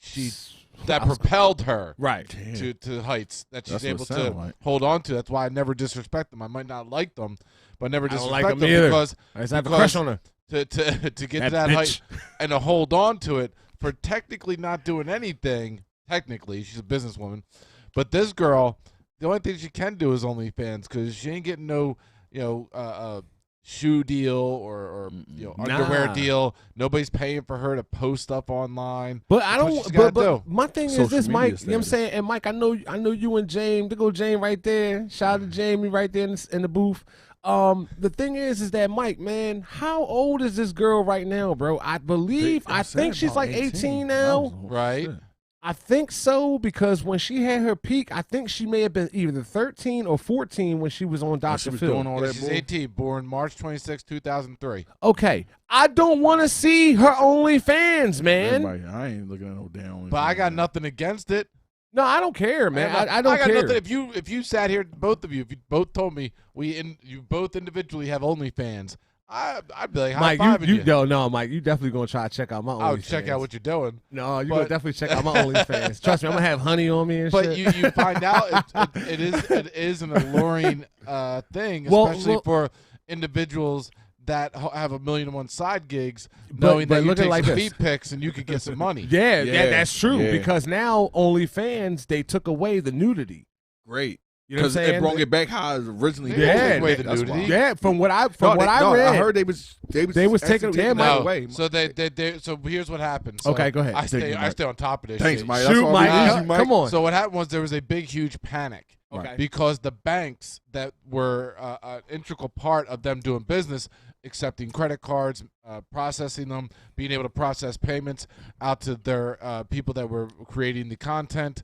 that propelled her to heights that she's able to hold on to. That's why I never disrespect them. I might not like them, but never disrespect them because I have a crush on her. To get to that height and to hold on to it for technically not doing anything. Technically, she's a businesswoman, but this girl, the only thing she can do is OnlyFans because she ain't getting no shoe deal or underwear deal. Nobody's paying for her to post stuff online. But I don't. But my thing is this, Mike. You know what I'm saying? And Mike, I know you and James. There go James right there. Shout out to Jamie right there in the booth. The thing is that Mike, man, how old is this girl right now, bro? I think she's like 18 now. Right. I think so because when she had her peak, I think she may have been either 13 or 14 when she was on Dr. Phil. She's 18, born March 26, 2003. Okay. I don't want to see her OnlyFans, man. I ain't looking at no damn OnlyFans. But I got nothing against it. No, I don't care, man. I don't got care. Nothing. If you sat here, both of you, if you both told me you both individually have OnlyFans, I'd be like, Mike, Mike, you definitely gonna try to check out my OnlyFans. I'll check out what you're doing. No, you're gonna definitely check out my OnlyFans. Trust me, I'm gonna have honey on me and shit. But you find out it is an alluring thing, especially for individuals that have 1,000,001 side gigs, knowing that you take some feet pics and you could get some money. Yeah, that's true. Because now OnlyFans, they took away the nudity. Great. You know what I'm saying? They brought it back how it originally was. Yeah, from what I read, I heard they was taking it away. So so here's what happened. So okay, go ahead. I stay on top of this. Thanks, shit. Mike. Shoot, Mike. Come on. So what happened was there was a big, huge panic. Okay. Because the banks that were an integral part of them doing business, accepting credit cards, processing them, being able to process payments out to their people that were creating the content.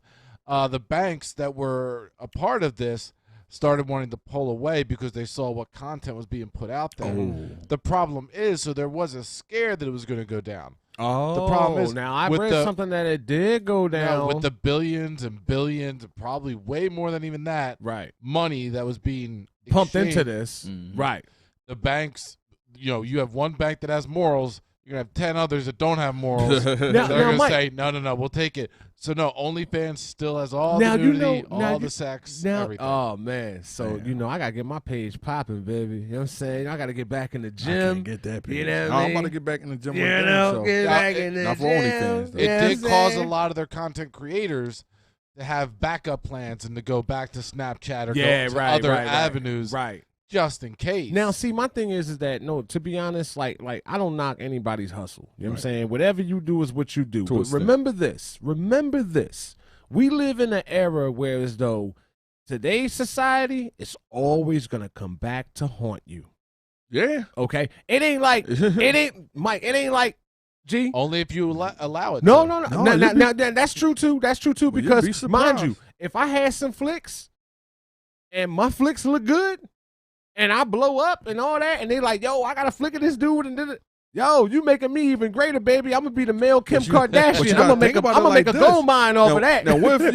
The banks that were a part of this started wanting to pull away because they saw what content was being put out there. Oh. The problem is, so there was a scare that it was going to go down. Oh, the problem is now I read something that it did go down. With the billions and billions, probably way more than even that, money that was being pumped into this. Mm-hmm. Right. The banks, you have one bank that has morals. You're going to have 10 others that don't have morals. They're going to say, no, we'll take it. So, no, OnlyFans still has all the nudity, all the sex, everything. Oh, man. So, I got to get my page popping, baby. You know what I'm saying? I got to get back in the gym. I can't get that page. You know what I mean? I'm about to get back in the gym. Get back in the not for gym. OnlyFans, though. It did cause a lot of their content creators to have backup plans and to go back to Snapchat or go to other avenues. Right. Just in case. Now, see, my thing is that to be honest, like I don't knock anybody's hustle. You know what I'm saying? Whatever you do is what you do. But remember this. We live in an era where as though today's society is always gonna come back to haunt you. Yeah. Okay. It ain't like Mike. It ain't like G. Only if you allow it. No. Now, that's true too. That's true too. Because mind you, if I had some flicks and my flicks look good. And I blow up and all that, and they like, yo, I got a flick of this dude, and did it. Yo, you making me even greater, baby. I'm gonna be the male Kim Kardashian. I'm gonna make a gold mine off of that. Now, what if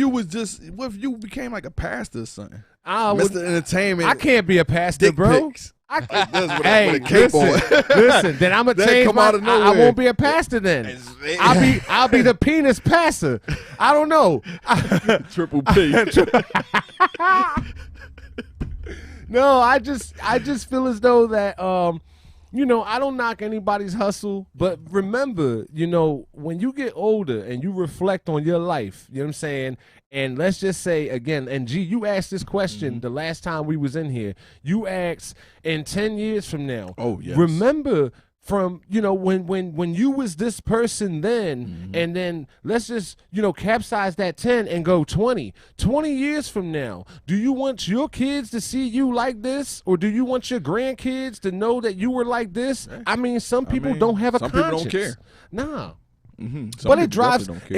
you became like a pastor or something? Mr. Entertainment. I can't be a pastor, bro. Pics. Listen. Then I'm gonna change I won't be a pastor then. I'll be the penis passer. I don't know. Triple P. No, I just feel as though that I don't knock anybody's hustle, but remember, when you get older and you reflect on your life, you know what I'm saying? And let's just say again, and G, you asked this question the last time we was in here. You asked in 10 years from now. Oh, yes. Remember from when you was this person then, and then let's just capsize that 10 and go 20 years from now. Do you want your kids to see you like this, or do you want your grandkids to know that you were like this? I mean, some people don't have a conscience. Some people don't care. Nah. But it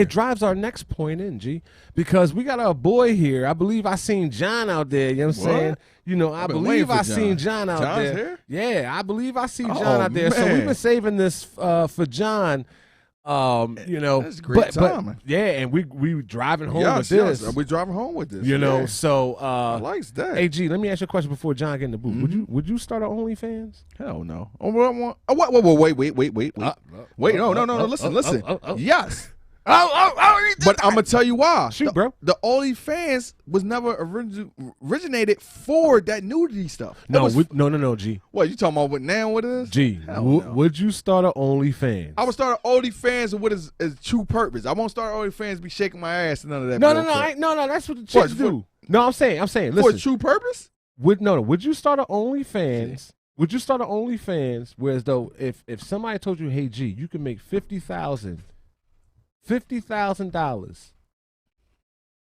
drives our next point in, G, because we got our boy here. I believe I seen John out there. You know what I'm saying? I believe I seen John out John's there. Here? Yeah, I believe I see John out there. So we've been saving this for John. That's a great time. And we driving home with this. Yes, we driving home with this. So I likes that. Hey G, let me ask you a question before John get in the booth. Would you start an OnlyFans? Hell no. Wait. No. Listen. Yes. But I'm gonna tell you why. Shoot, bro. The OnlyFans was never originated for that nudity stuff. No, G. What you talking about? What now? What it is? G. Would you start an OnlyFans? I would start an OnlyFans with what is true purpose. I won't start an OnlyFans be shaking my ass and none of that. No. That's what the chicks do. No, I'm saying. Listen, for a true purpose. Would you start an OnlyFans? Would you start an OnlyFans? Whereas though, if somebody told you, hey G, you can make $50,000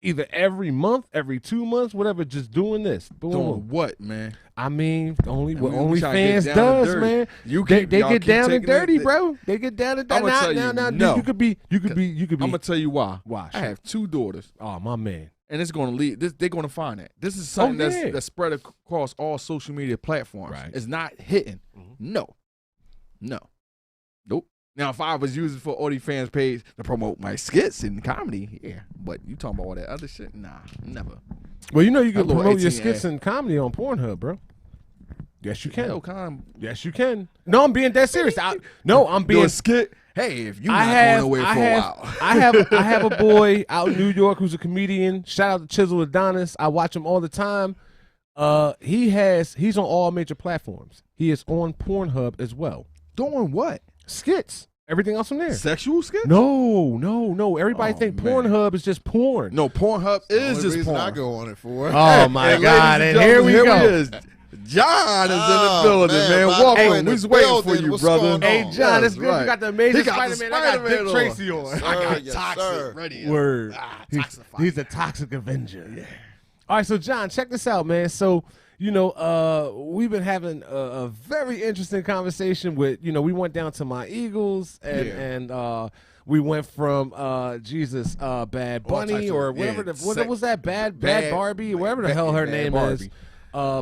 either every month, every 2 months, whatever, just doing this. Boom. Doing what, man? I mean, what OnlyFans does, man. They get down and dirty, bro. They get down and dirty. Now, you could be. I'm gonna tell you why. Why? I have 2 daughters. Oh, my man. And it's going to lead. They're going to find that. This is something that's spread across all social media platforms. Right. It's not hitting. No. Nope. Now, if I was using for OnlyFans page to promote my skits and comedy, yeah. But you talking about all that other shit? Nah, never. Well, you can promote your skits and comedy on Pornhub, bro. Yes, you can. Yes, you can. No, I'm being dead serious. I'm being doing skit. Hey, if you not going away for a while. I have a boy out in New York who's a comedian. Shout out to Chisel Adonis. I watch him all the time. He's on all major platforms. He is on Pornhub as well. Doing what? Skits. Everything else from there. Sexual skits? No. Everybody think Pornhub is just porn. No, Pornhub is just porn. I go on it for. Oh my God! And here we go. John is in the building, man. Welcome. We're waiting for you, brother. Hey, John, it's good. You got the amazing Spider-Man. I got Dick Tracy on. I got Toxic ready. Word. He's a toxic Avenger. Yeah. All right, so John, check this out, man. So, we've been having a very interesting conversation with, we went down to my Eagles and we went from Bad Bunny or whatever what was that bad Barbie, whatever the hell her name is.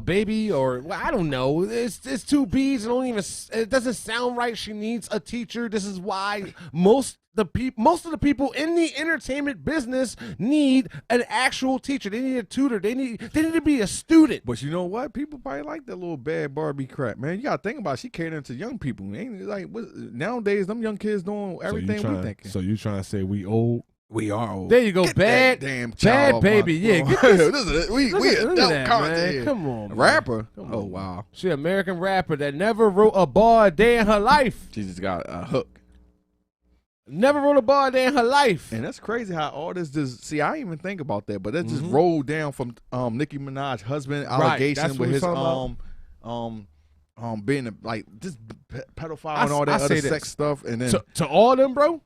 Baby, or I don't know. It's 2 B's. It doesn't sound right. She needs a teacher. This is why most of the people in the entertainment business need an actual teacher. They need a tutor. They need to be a student. But you know what? People probably like that little bad Barbie crap, man. You gotta think about it. She catering to young people. Ain't like nowadays them young kids doing everything we thinking. So you trying to say we old? We are old. There you go, bad baby. Yeah, get this. we adult content here. Come on, man. Rapper. Come on. Wow. She an American rapper that never wrote a bar a day in her life. She just got a hook. Never wrote a bar a day in her life. And that's crazy how all this just see. I didn't even think about that, but that just rolled down from Nicki Minaj's husband allegation with his being like this pedophile and all that other sex stuff, and then to all them, bro.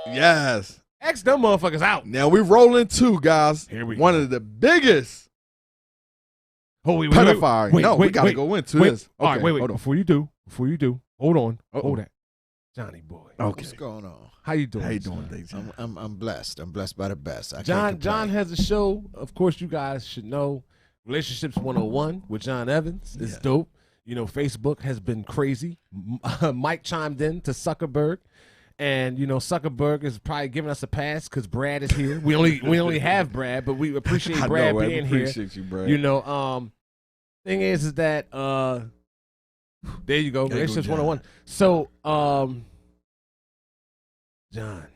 Yes. X them motherfuckers out. Now we rolling 2, guys. Here we go. One of the biggest pedophile. We gotta go into this. All right, wait. Before you do, hold on. Hold that. Johnny boy. Okay. What's going on? How you doing? How you doing, Daisy? I'm blessed. I'm blessed by the best. John has a show. Of course, you guys should know. Relationships 101 with John Evans. It's dope. Facebook has been crazy. Mike chimed in to Zuckerberg. And Zuckerberg is probably giving us a pass because Brad is here. We only have Brad, but we appreciate Brad being here. Appreciate you, Brad. Thing is that there you go. Relationships 101. So John,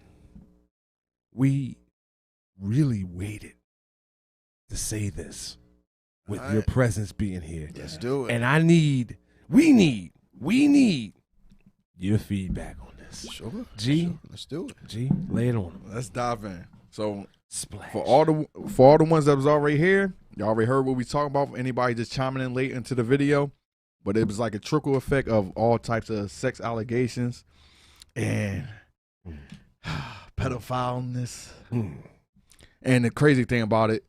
we really waited to say this with your presence being here. Let's do it. And we need your feedback on this. Sure. G, sure. Let's do it. G, lay it on them. Let's dive in. So Splash. For all the ones that was already here, you already heard what we talking about. For anybody just chiming in late into the video, but it was like a trickle effect of all types of sex allegations and pedophileness. And the crazy thing about it,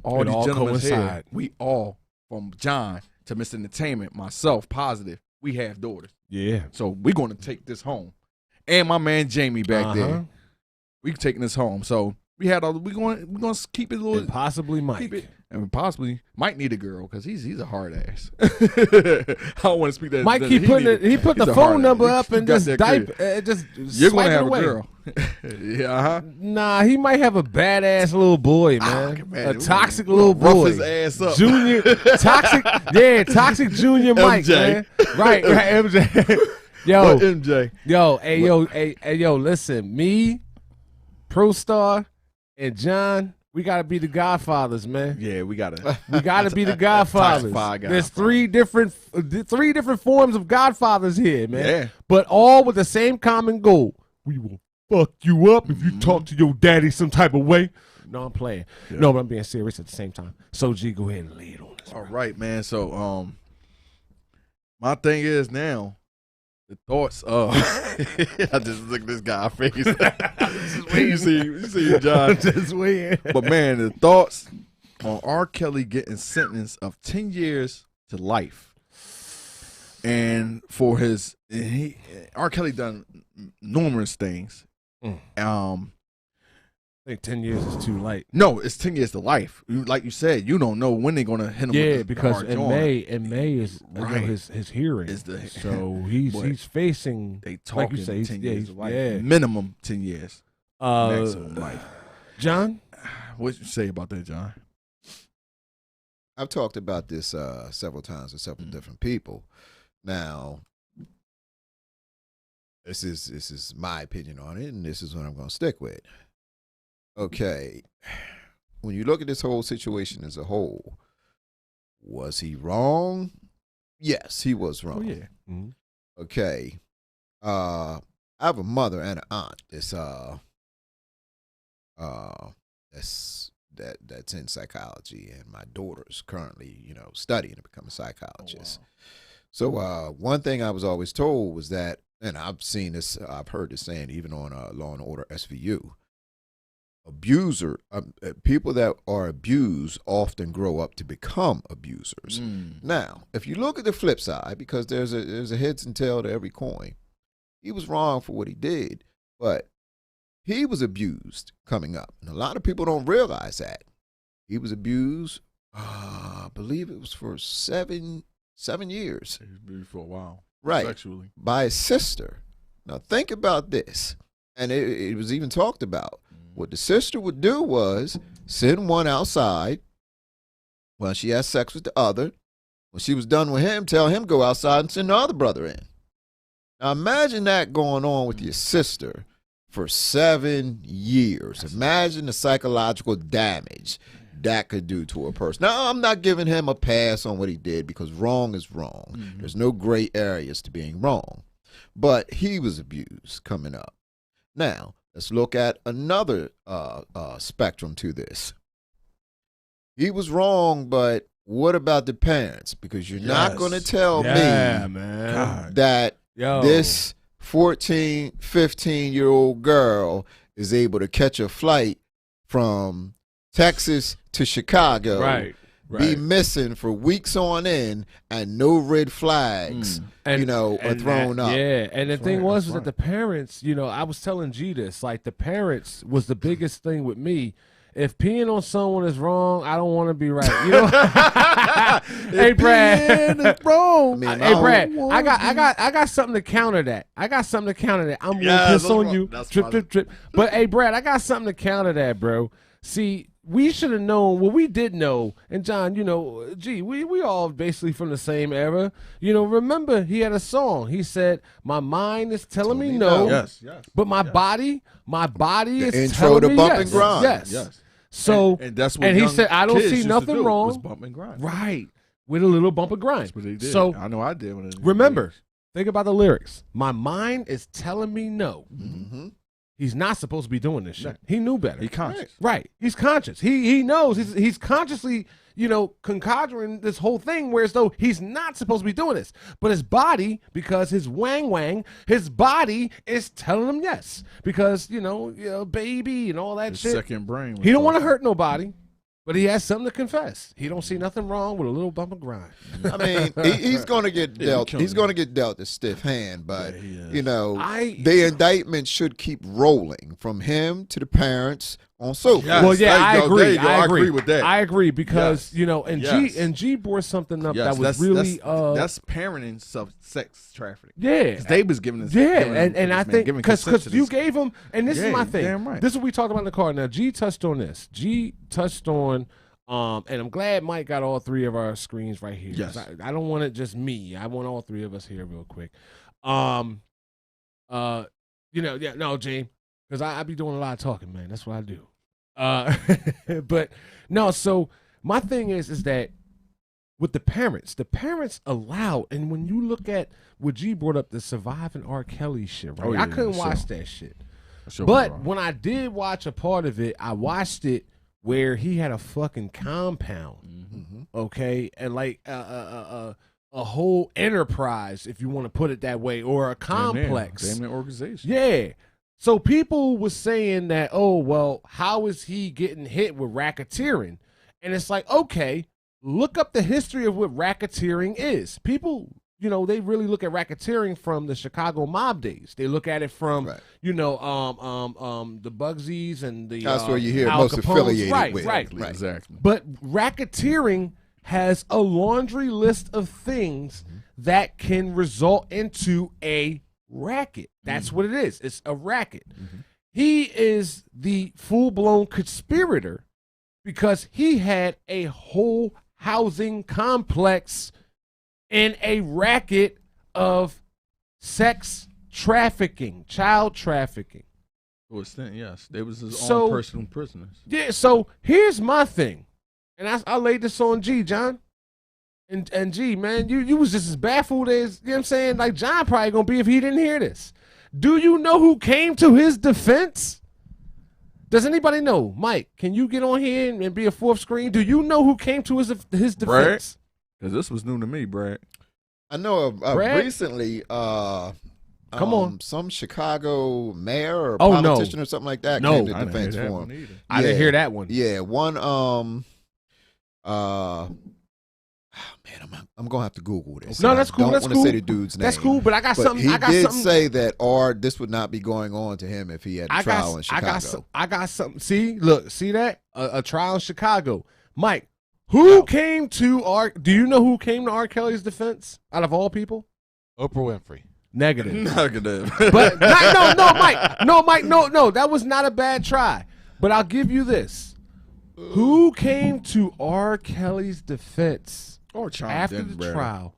all these gentlemen here, we all, from John to Mr. Entertainment, myself, Positive, we have daughters. Yeah. So we're going to take this home. And my man Jamie back there. We taking this home. So we're going to keep it a little. And possibly Mike. Keep it, and possibly Mike need a girl because he's a hard ass. I don't want to speak that. Mike he put the phone number up and just you're going to have away. a girl. Yeah, Nah, he might have a badass little boy, man. A toxic little boy. Rough his ass up. Junior, toxic junior Mike, man. Right, MJ. Yo, MJ. Yo, listen, me, Pro Star, and John, we gotta be the Godfathers, man. Yeah, we gotta be the Godfathers. There's three different forms of Godfathers here, man. Yeah. But all with the same common goal. We will fuck you up if you talk to your daddy some type of way. No, I'm playing. Yeah. No, but I'm being serious at the same time. So G, go ahead and lead on this. All right, man. So my thing is now the thoughts of I just look at this guy's face. you see John. Just waiting. But man, the thoughts on R. Kelly getting sentenced of 10 years to life. And for R. Kelly done numerous things. I think 10 years is too late. No, it's 10 years to life. Like you said, you don't know when they're gonna hit him. Yeah, with because the in May is right. his hearing. So he's facing. They like talking you say, 10 years to life. Yeah. Minimum 10 years. Maximum life. John, what you say about that, John? I've talked about this several times with several different people. Now, this is my opinion on it, and this is what I'm going to stick with. Okay, when you look at this whole situation as a whole, was he wrong? Yes, he was wrong. Oh, yeah. Mm-hmm. Okay, I have a mother and an aunt that's in psychology, and my daughter's currently, studying to become a psychologist. Oh, wow. So one thing I was always told was that, and I've heard this saying even on Law and Order SVU, people that are abused often grow up to become abusers. Now, if you look at the flip side, because there's a heads and tail to every coin, he was wrong for what he did, but he was abused coming up. And a lot of people don't realize that. He was abused, I believe it was for 7 years. He was abused for a while. Right. Sexually. By his sister. Now think about this. And it was even talked about. What the sister would do was send one outside while she had sex with the other. When she was done with him, tell him go outside and send the other brother in. Now imagine that going on with your sister for 7 years. Imagine the psychological damage that could do to a person. Now, I'm not giving him a pass on what he did because wrong is wrong. Mm-hmm. There's no gray areas to being wrong. But he was abused coming up. Now, let's look at another spectrum to this. He was wrong, but what about the parents? Because you're not going to tell me that this 14, 15-year-old girl is able to catch a flight from Texas to Chicago, be missing for weeks on end, and no red flags, are thrown up. Yeah, and the thing was that the parents, I was telling G this, like the parents was the biggest thing with me. If peeing on someone is wrong, I don't want to be right. Hey, Brad, it's wrong. Hey, Brad, I got something to counter that. I'm gonna piss on you. Trip. But hey, Brad, I got something to counter that, bro. See, we should have known what we did know. And John, we all basically from the same era. Remember he had a song. He said, "My mind is telling me no, yes, but my body is intro telling to me bump yes. and grind. Yes. So and that's what. And he said, "I don't see nothing wrong." Was bump and grind. Right, with a little bump and grind. That's what he did. So I know I did. Remember, think about the lyrics. My mind is telling me no. Mm-hmm. He's not supposed to be doing this shit. He knew better. He's conscious. Right. He's conscious. He knows. He's consciously, concatenating this whole thing where as though he's not supposed to be doing this. But his body, because his his body is telling him yes. Because, baby and all that His shit. second brain. He don't want to hurt nobody. But he has something to confess. He don't see nothing wrong with a little bump of grind. I mean, he's going to get dealt. He's going to get dealt a stiff hand, but the indictment should keep rolling from him to the parents on so forth. Well, yeah, I agree. I agree with that. I agree because G brought something up that was really that's parenting sex trafficking. Yeah, because they was giving us. And I think because you gave him, and this is my thing. Damn right. This is what we talked about in the car. Now G touched on this. G touched on. And I'm glad Mike got all three of our screens right here. Yes. I don't want it just me. I want all three of us here real quick. No, James, because I be doing a lot of talking, man. That's what I do. But no, so my thing is that with the parents allow, and when you look at what G brought up, the surviving R. Kelly shit, right? I couldn't watch that shit. But when I did watch a part of it, I watched it where he had a fucking compound, okay, and like a whole enterprise, if you want to put it that way, or a complex. Damn organization. Yeah. So people was saying that, oh, well, how is he getting hit with racketeering? And it's like, okay, look up the history of what racketeering is. People, they really look at racketeering from the Chicago mob days. They look at it from, the Bugsies and the that's where you hear Al most Capones. affiliated with. Right. Exactly. But racketeering has a laundry list of things that can result into a racket. That's what it is. It's a racket. He is the full-blown conspirator because he had a whole housing complex and a racket of sex trafficking, child trafficking. To an extent, yes. They was his own personal prisoners. Yeah, so here's my thing. And I laid this on G, John. And G, man, you was just as baffled as, you know what I'm saying? Like John probably gonna be if he didn't hear this. Do you know who came to his defense? Does anybody know? Mike, can you get on here and be a fourth screen? Do you know who came to his defense? Because this was new to me, Brad. I know recently Come on. some Chicago mayor or politician or something like that came to defense for him. I didn't hear that one. Yeah, one I'm gonna have to Google this. No, that's cool. I don't want to say the dude's name. That's cool, but I got something. He did say that this would not be going on to him if he had a trial in Chicago. I got something. See that? A trial in Chicago. Mike, who came to do you know who came to R. Kelly's defense out of all people? Oprah Winfrey. Negative. But Mike, no. That was not a bad try. But I'll give you this. Who came to R. Kelly's defense after the trial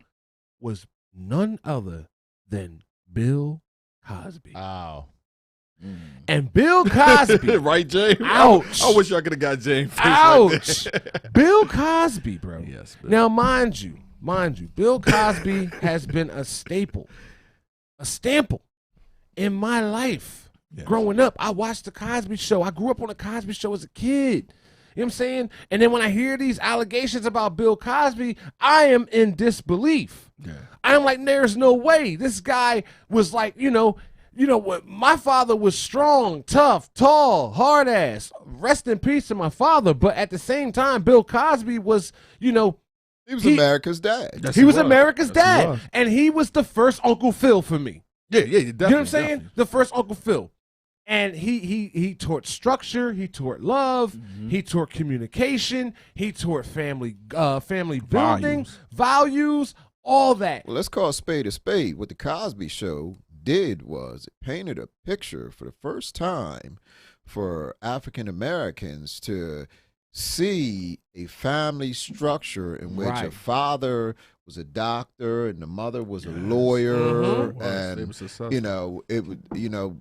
was none other than Bill Cosby. Oh. And Bill Cosby. Right, James? Ouch. I wish I could have got James. Ouch. Bill Cosby, bro. Yes. Bill. Now, mind you, Bill Cosby has been a staple in my life. Yes. Growing up, I watched the Cosby Show. I grew up on the Cosby Show as a kid. You know what I'm saying? And then when I hear these allegations about Bill Cosby, I am in disbelief. Yeah. I'm like, there's no way. This guy was like, what? My father was strong, tough, tall, hard ass. Rest in peace to my father. But at the same time, Bill Cosby was, he was America's dad. He was America's dad. And he was the first Uncle Phil for me. Yeah, definitely. You know what I'm saying? Definitely. The first Uncle Phil. And he taught structure, he taught love, he taught communication, he taught family building, values, all that. Well, let's call a spade a spade. What the Cosby Show did was it painted a picture for the first time for African Americans to see a family structure in which a father was a doctor and the mother was a lawyer, and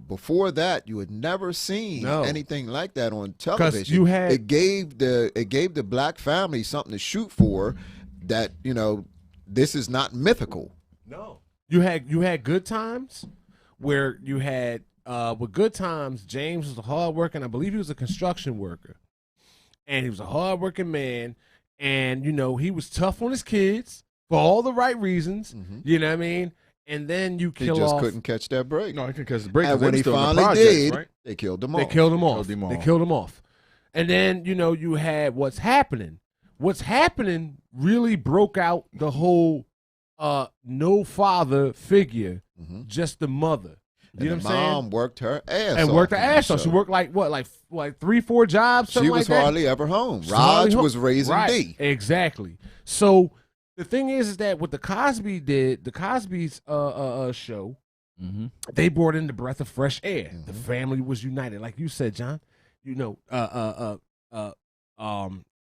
before that you had never seen anything like that on television. It gave the black family something to shoot for. That this is not mythical. No, you had Good Times, where you had with Good Times, James was a hard worker, and I believe he was a construction worker, and he was a hard working man. and he was tough on his kids for all the right reasons. You know what I mean? And then you He kill just off. couldn't catch that break. No, he couldn't catch the break. And when he still in the finally projects, did, right? they killed him off. They killed him off. Killed him They off. killed him off. And then, you had What's Happening. What's Happening really broke out the whole no father figure, just the mother. You know And what I'm saying? mom worked her ass off. And worked her on that ass off. show. She worked like 3-4 jobs, something She like was that. hardly ever home. She was hardly Raj home. was raising Right. D. Exactly. So the thing is that what the Cosby did, the Cosby's show, they brought in the breath of fresh air. The family was united, like you said, John.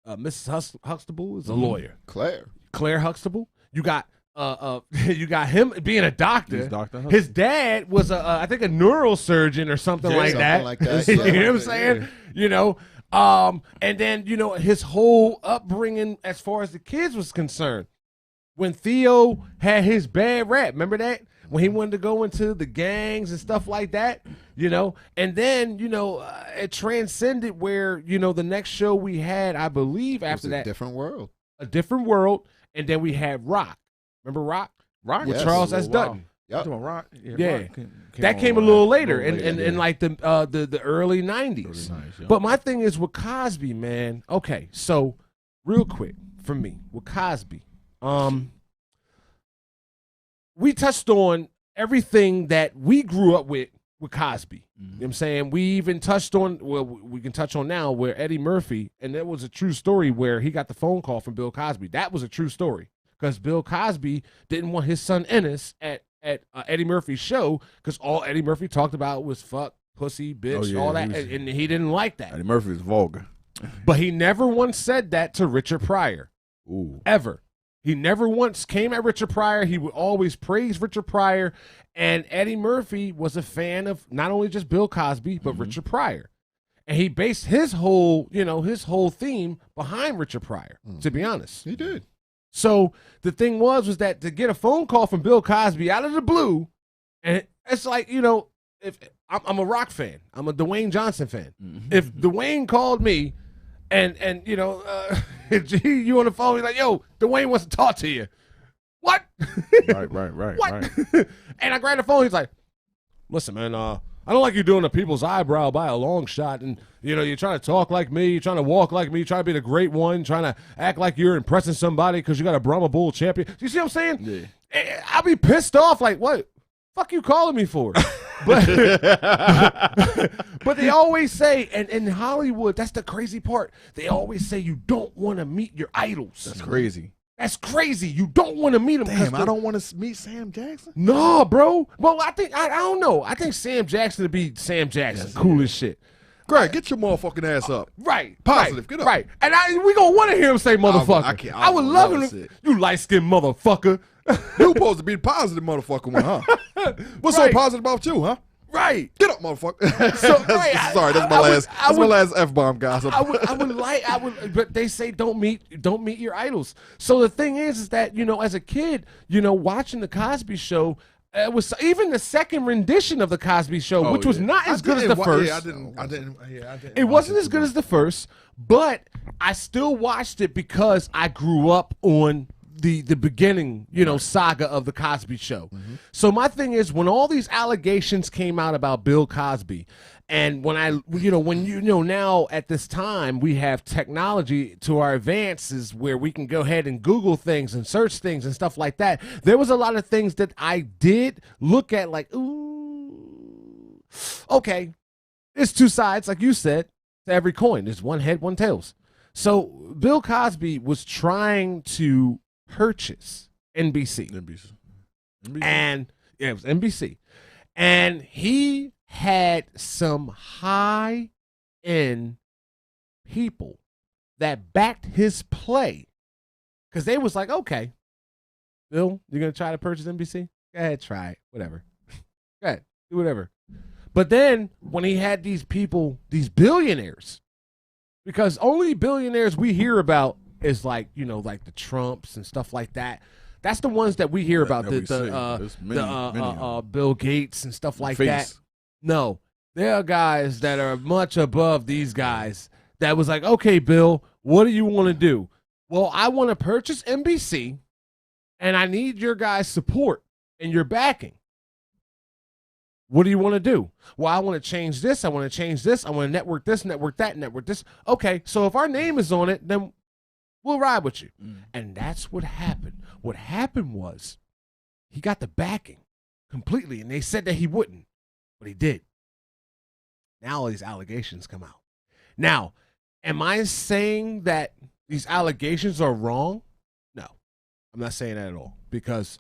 Mrs. Huxtable is a lawyer. Claire Huxtable. You got you got him being a doctor. He's Dr. Huxtable. His dad was I think a neurosurgeon or something like that. You know what I'm saying? And then his whole upbringing as far as the kids was concerned. When Theo had his bad rap, remember that? When he wanted to go into the gangs and stuff like that, and then, it transcended where, the next show we had, I believe after that. A different world. A different world. And then we had Rock. Remember Rock? Rock with yes. Charles S. Dutton. Yep. Rock. Yeah. Rock That came a little later, in like the early 90s. But my thing is with Cosby, man. Okay, so real quick for me, with Cosby, we touched on everything that we grew up with Cosby. You know what I'm saying? We even touched on, well, we can touch on now where Eddie Murphy, and that was a true story where he got the phone call from Bill Cosby. That was a true story because Bill Cosby didn't want his son Ennis at Eddie Murphy's show because all Eddie Murphy talked about was fuck, pussy, bitch, all that, and he didn't like that. Eddie Murphy is vulgar. But he never once said that to Richard Pryor. Ooh. Ever. He never once came at Richard Pryor. He would always praise Richard Pryor. And Eddie Murphy was a fan of not only just Bill Cosby, but Richard Pryor. And he based his whole theme behind Richard Pryor, to be honest. He did. So the thing was that to get a phone call from Bill Cosby out of the blue, and it's like, if I'm a Rock fan, I'm a Dwayne Johnson fan. If Dwayne called me and you on the phone, he's like, yo, Dwayne wants to talk to you. What? Right. What? And I grabbed the phone. He's like, listen, man, I don't like you doing the people's eyebrow by a long shot. And, you're trying to talk like me. You're trying to walk like me. You're trying to be the great one. Trying to act like you're impressing somebody because you got a Brahma Bull champion. You see what I'm saying? Yeah. I'll be pissed off. Like, what? Fuck you calling me for? But they always say, and in Hollywood, that's the crazy part. They always say you don't want to meet your idols. That's crazy. That's crazy. You don't want to meet him. Damn, I don't want to meet Sam Jackson. No, bro. Well, I don't know. I think Sam Jackson would be Sam Jackson. Yes, cool as shit. Greg, get your motherfucking ass up. Right. Positive. Right, Get up. And we going to want to hear him say motherfucker. I would love him. You light-skinned motherfucker. You supposed to be the positive motherfucker one, huh? What's so positive about you, huh? Right. Get up, motherfucker. Sorry, that's my last F-bomb, guys. I would, but they say don't meet your idols. So the thing is that, as a kid, watching the Cosby Show, it was even the second rendition of the Cosby Show, which was not as good as the first. I didn't. It wasn't as good as the first, but I still watched it because I grew up on the beginning, saga of the Cosby Show. So my thing is, when all these allegations came out about Bill Cosby, and when now at this time we have technology to our advances where we can go ahead and Google things and search things and stuff like that, there was a lot of things that I did look at like, ooh, okay, there's two sides, like you said, to every coin. There's one head, one tails. So Bill Cosby was trying to purchase NBC. And yeah, it was NBC. And he had some high-end people that backed his play. Because they was like, okay, Bill, you're going to try to purchase NBC? Go ahead, try it. Whatever. Go ahead. Do whatever. But then when he had these people, these billionaires, because only billionaires we hear about is like, like the Trumps and stuff like that. That's the ones that we hear about, Bill Gates and stuff like that. No, there are guys that are much above these guys that was like, okay, Bill, what do you want to do? well, I want to purchase NBC, and I need your guys' support and your backing. What do you want to do? Well, I want to change this. I want to change this. I want to network this, network that, network this. Okay, so if our name is on it, then we'll ride with you. And that's what happened. What happened was he got the backing completely, and they said that he wouldn't, but he did. Now all these allegations come out. Now, am I saying that these allegations are wrong? No, I'm not saying that at all, because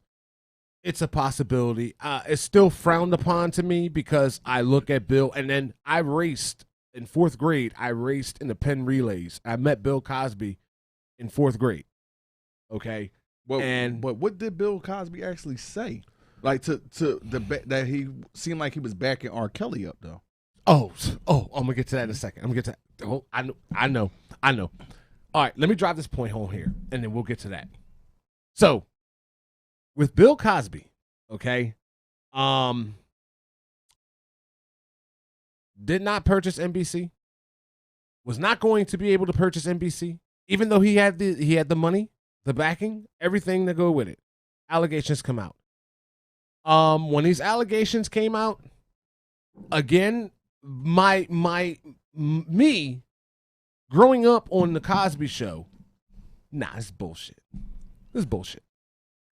it's a possibility. It's still frowned upon to me because I look at Bill, and then I raced in 4th grade. I raced in the Penn relays. I met Bill Cosby in 4th grade. Okay, but what did Bill Cosby actually say? Like that he seemed like he was backing R. Kelly up though. Oh, I'm gonna get to that in a second. I'm gonna get to that. Oh, I know. All right, let me drive this point home here, and then we'll get to that. So, with Bill Cosby, okay, did not purchase NBC, was not going to be able to purchase NBC, even though he had the money, the backing, everything to go with it. Allegations come out. When these allegations came out, again, me growing up on the Cosby Show, it's bullshit. This is bullshit.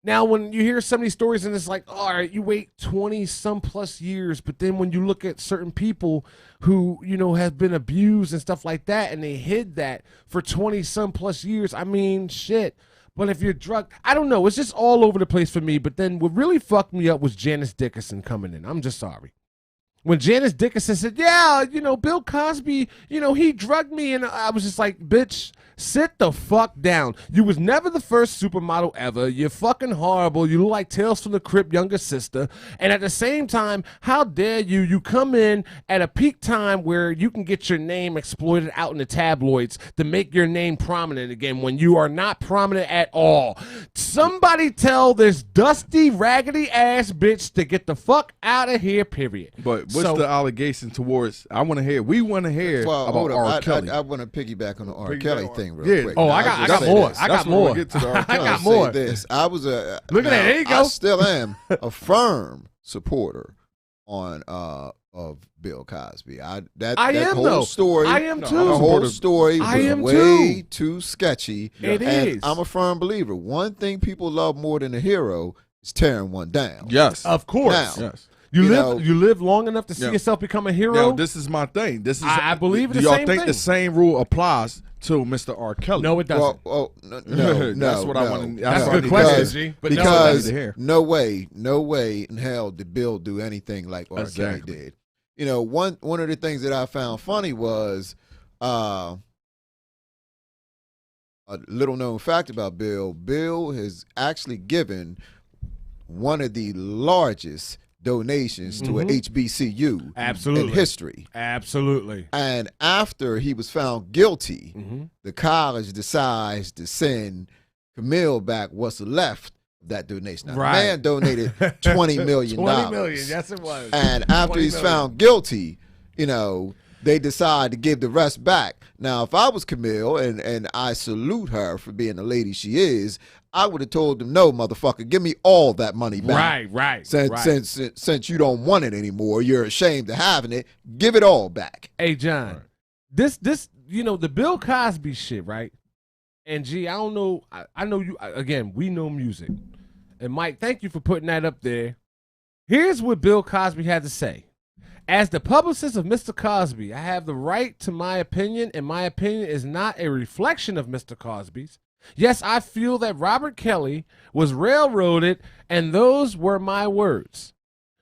Now, when you hear some of these stories and it's like, all right, you wait 20-some plus years, but then when you look at certain people who, have been abused and stuff like that, and they hid that for 20-some plus years, I mean, shit. But if you're drugged, I don't know. It's just all over the place for me. But then what really fucked me up was Janice Dickinson coming in. I'm just sorry. When Janice Dickinson said, yeah, Bill Cosby, he drugged me. And I was just like, bitch, sit the fuck down. You was never the first supermodel ever. You're fucking horrible. You look like Tales from the Crypt younger sister. And at the same time, how dare you come in at a peak time where you can get your name exploited out in the tabloids to make your name prominent again when you are not prominent at all. Somebody tell this dusty, raggedy ass bitch to get the fuck out of here, period. But what's the allegation towards? We want to hear about R. Kelly. I want to piggyback on the R. Kelly thing real quick. Oh, I got more. I got more. I got more. I was a look at that. There you go. I still am a firm supporter of Bill Cosby. That whole story. I am too. The whole story was way too sketchy. It and is. I'm a firm believer. One thing people love more than a hero is tearing one down. Yes, of course. Now, yes. You live long enough to see yourself become a hero. Now, this is my thing. I believe do y'all think the same rule applies to Mr. R. Kelly? No, it doesn't. Well, no, that's what I want to. That's a good question, G. But because no way in hell did Bill do anything like R. Kelly did. One of the things that I found funny was a little known fact about Bill. Bill has actually given one of the largest donations to a HBCU in history. Absolutely. And after he was found guilty, the college decides to send Camille back what's left of that donation. Now, the man donated $20 million. $20 million, yes it was. And after he's found guilty, they decide to give the rest back. Now, if I was Camille, and I salute her for being the lady she is, I would have told them, no, motherfucker, give me all that money back. Right. Since you don't want it anymore, you're ashamed of having it, give it all back. Hey, John, this the Bill Cosby shit, right? And G, I don't know, I know you, again, we know music. And Mike, thank you for putting that up there. Here's what Bill Cosby had to say. As the publicist of Mr. Cosby, I have the right to my opinion, and my opinion is not a reflection of Mr. Cosby's. Yes, I feel that Robert Kelly was railroaded, and those were my words.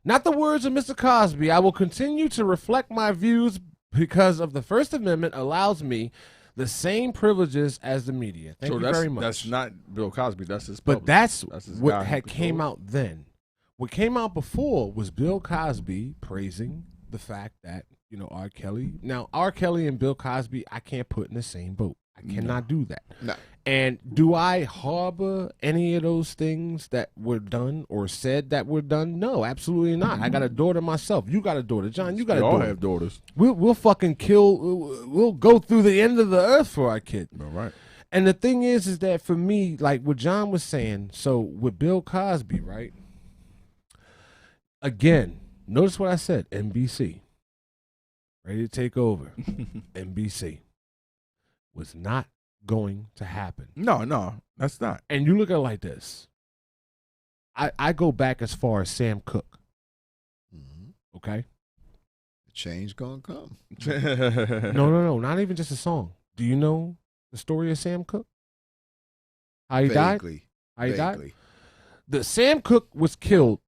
Not the words of Mr. Cosby. I will continue to reflect my views because of the First Amendment allows me the same privileges as the media. Thank you very much. That's not Bill Cosby. That's his publicist. But that's what had came out then. What came out before was Bill Cosby praising the fact that, R. Kelly. Now, R. Kelly and Bill Cosby, I can't put in the same boat. I cannot do that. No. And do I harbor any of those things that were done or said that were done? No, absolutely not. I got a daughter myself. You got a daughter. John, you got a daughter. We all have daughters. We'll fucking kill. We'll go through the end of the earth for our kid. All right. And the thing is that for me, like what John was saying, so with Bill Cosby, right? Again, notice what I said, NBC. Ready to take over. NBC. Was not going to happen. No, that's not. And you look at it like this. I go back as far as Sam Cooke. Okay? The change gonna come. No, not even just a song. Do you know the story of Sam Cooke? How he died? How he died? The Sam Cooke was killed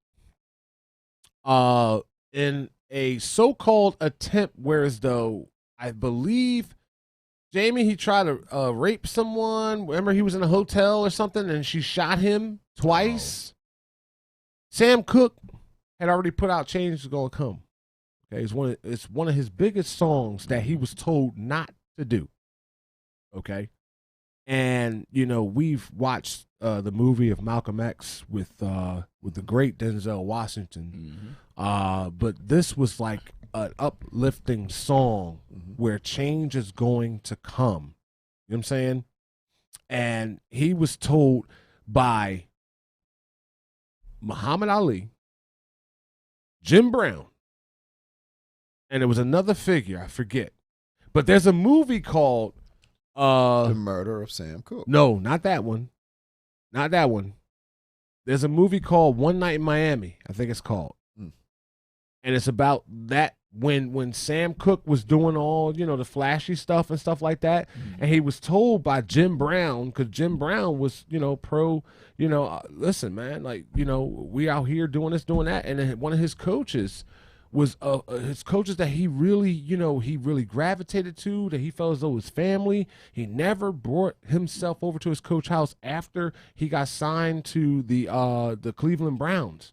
in a so-called attempt where as though I believe Jamie, he tried to rape someone. Remember, he was in a hotel or something, and she shot him twice. Sam Cooke had already put out "Change Is Gonna Come." Okay, it's one of his biggest songs that he was told not to do. Okay, and we've watched the movie of Malcolm X with the great Denzel Washington, but this was like an uplifting song where change is going to come. You know what I'm saying? And he was told by Muhammad Ali, Jim Brown, and it was another figure, I forget. But there's a movie called The Murder of Sam Cooke. No, not that one. Not that one. There's a movie called One Night in Miami, I think it's called. And it's about that when Sam Cooke was doing all, the flashy stuff and stuff like that. And he was told by Jim Brown, because Jim Brown was, pro, listen, man, like, we out here doing this, doing that. And then one of his coaches was his coaches that he really, he really gravitated to, that he felt as though his family. He never brought himself over to his coach house after he got signed to the Cleveland Browns.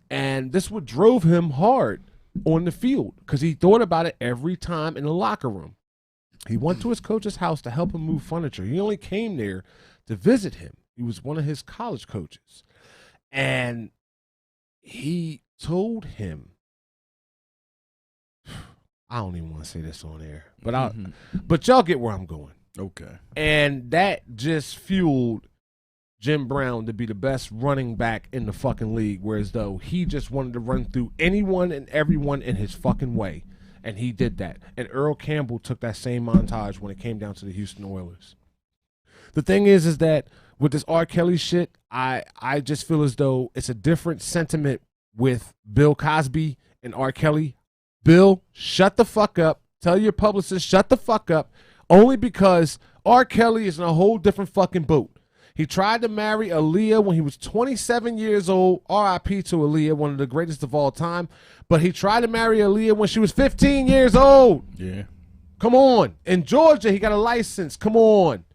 And this what drove him hard on the field because he thought about it every time in the locker room. He went to his coach's house to help him move furniture. He only came there to visit him. He was one of his college coaches. And he told him, I don't even want to say this on air, but y'all get where I'm going. Okay. And that just fueled Jim Brown to be the best running back in the fucking league, whereas though he just wanted to run through anyone and everyone in his fucking way. And he did that. And Earl Campbell took that same montage when it came down to the Houston Oilers. The thing is that with this R. Kelly shit, I just feel as though it's a different sentiment with Bill Cosby and R. Kelly. Bill, shut the fuck up. Tell your publicist, shut the fuck up. Only because R. Kelly is in a whole different fucking boat. He tried to marry Aaliyah when he was 27 years old. R.I.P. to Aaliyah, one of the greatest of all time. But he tried to marry Aaliyah when she was 15 years old. Yeah. Come on. In Georgia, he got a license. Come on.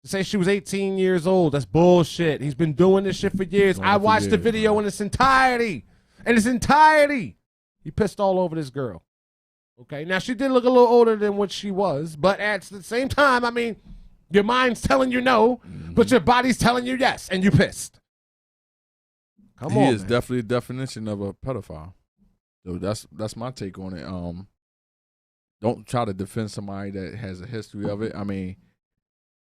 To say she was 18 years old, that's bullshit. He's been doing this shit for years. I watched the video in its entirety. In its entirety. He pissed all over this girl. Okay. Now, she did look a little older than what she was. But at the same time, I mean, your mind's telling you no, but your body's telling you yes, and you pissed. Come on, He is man. definitely a definition of a pedophile. So that's my take on it. Don't try to defend somebody that has a history of it. I mean,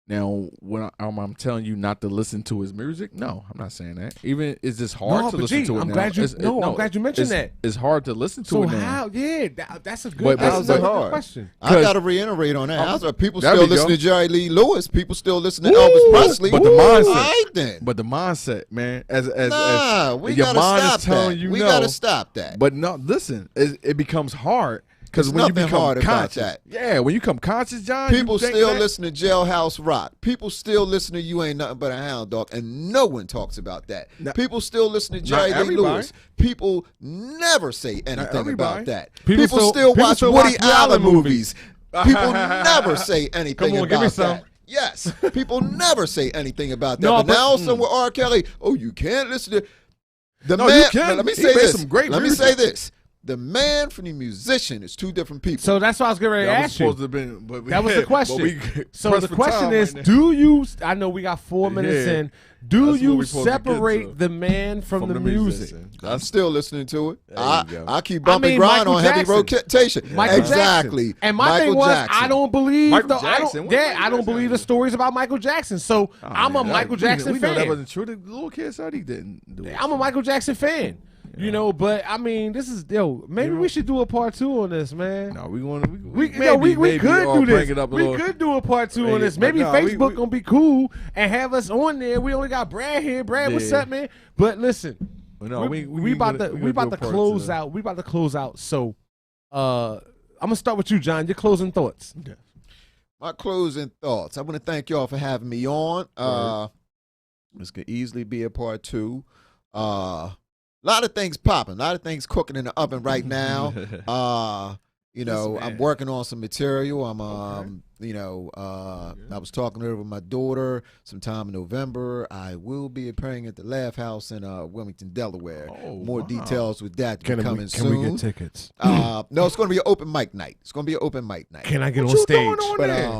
now when I'm telling you not to listen to his music, no, I'm not saying that. Even it's just hard to listen to it. I'm now. glad you. I'm glad you mentioned that. It's hard to listen to So it now. how? Yeah, that's a good. But That's a good hard. question. I got to reiterate on that. People there still we listen go. to Jerry Lee Lewis. People still listen to Elvis Presley. But the mindset, All right, then. But the mindset, man, we your gotta mind stop is telling that. you We no. gotta stop that. But no, listen, it becomes hard because There's when you nothing become hard about conscious, that. yeah, when you become conscious, John, People you think still that- listen to Jailhouse Rock. People still listen to You Ain't Nothing But a Hound Dog, and no one talks about that. People still listen to Jerry Lee everybody. Lewis. People never say anything everybody. about that. People People still watch watch Woody Woody Allen Allen movies. People never say anything Come on, about give me some. that. Yes, people never say anything about that. No, but but- now all of a sudden with R. Kelly, oh, you can't listen to the No, man. you can. Let me He say made this. some great Let me music. say this. The man from the musician is two different people. So that's what I was getting ready to ask you. That was the question. So the question is, do you? I know we got 4 minutes in. Do you separate the man from the music? I'm still listening to it. I keep bumping grind on heavy rotation. Exactly. And my thing was, I don't believe I don't believe the stories about Michael Jackson. So I'm a Michael Jackson fan. That wasn't true. The little kid said he didn't do it. I'm a Michael Jackson fan. You know, but I mean, this is maybe we should do a part 2 on this, man. No, we could do this. We could do a part 2 on this. Maybe Facebook gonna be cool and have us on there. We only got Brad here. Brad, what's up, man? But listen, we about to close out. We about to close out. So, I'm gonna start with you, John. Your closing thoughts. Okay. My closing thoughts. I want to thank y'all for having me on. This could easily be a part 2. A lot of things popping, a lot of things cooking in the oven right now. I'm working on some material. I was talking over with my daughter sometime in November. I will be appearing at the Laugh House in Wilmington, Delaware. More details with that coming soon. Can we get tickets? No, it's going to be an open mic night. Can I get on stage?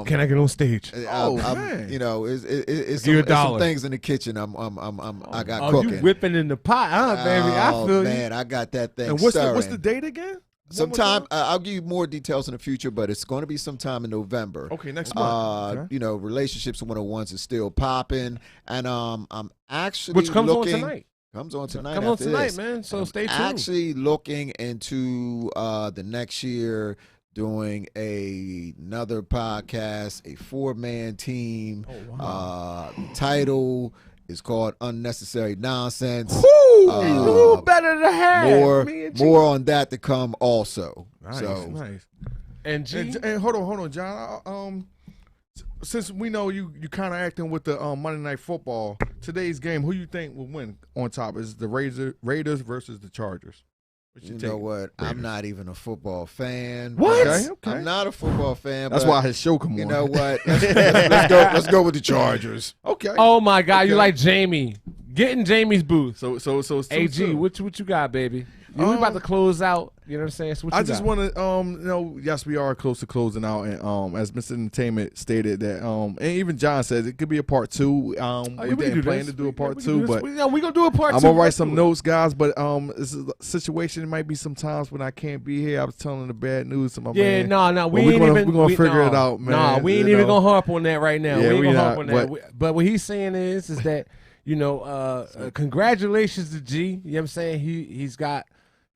Can I get on stage? Man. It's some things in the kitchen. I got cooking. You whipping in the pot, huh, baby? I feel man, I got that thing. And what's the date again? Sometime I'll give you more details in the future, but it's going to be sometime in November. Okay, next month. Relationships 101s is still popping, and I'm actually which comes on tonight. Comes on tonight. Come on tonight, man. So stay tuned. Actually looking into the next year doing another podcast, a 4-man team. The title is called Unnecessary Nonsense. Who better to have? More on that to come also. Nice. And hold on, John. Since we know you kind of acting with the Monday Night Football, today's game, who you think will win on top? Is the Raiders versus the Chargers? You know what? Raiders. I'm not even a football fan. What? Okay. I'm not a football fan. That's why his show come on. You know what? Let's go with the Chargers. Okay. Oh my God, you like Jamie? Get in Jamie's booth. So AG, what you got, baby? We about to close out. You know what I'm saying? So I just want to, yes, we are close to closing out, and as Mr. Entertainment stated that, and even John says it could be a part 2. We didn't plan to do a part 2, but we gonna do a part 2. I'm gonna write some notes, guys. But this is a situation. It might be some times when I can't be here. I was telling the bad news to my man. No, we're gonna figure it out, man. No, we ain't even gonna harp on that right now. Yeah, we ain't gonna harp on that. But what he's saying is that congratulations to G. You know what I'm saying? He's got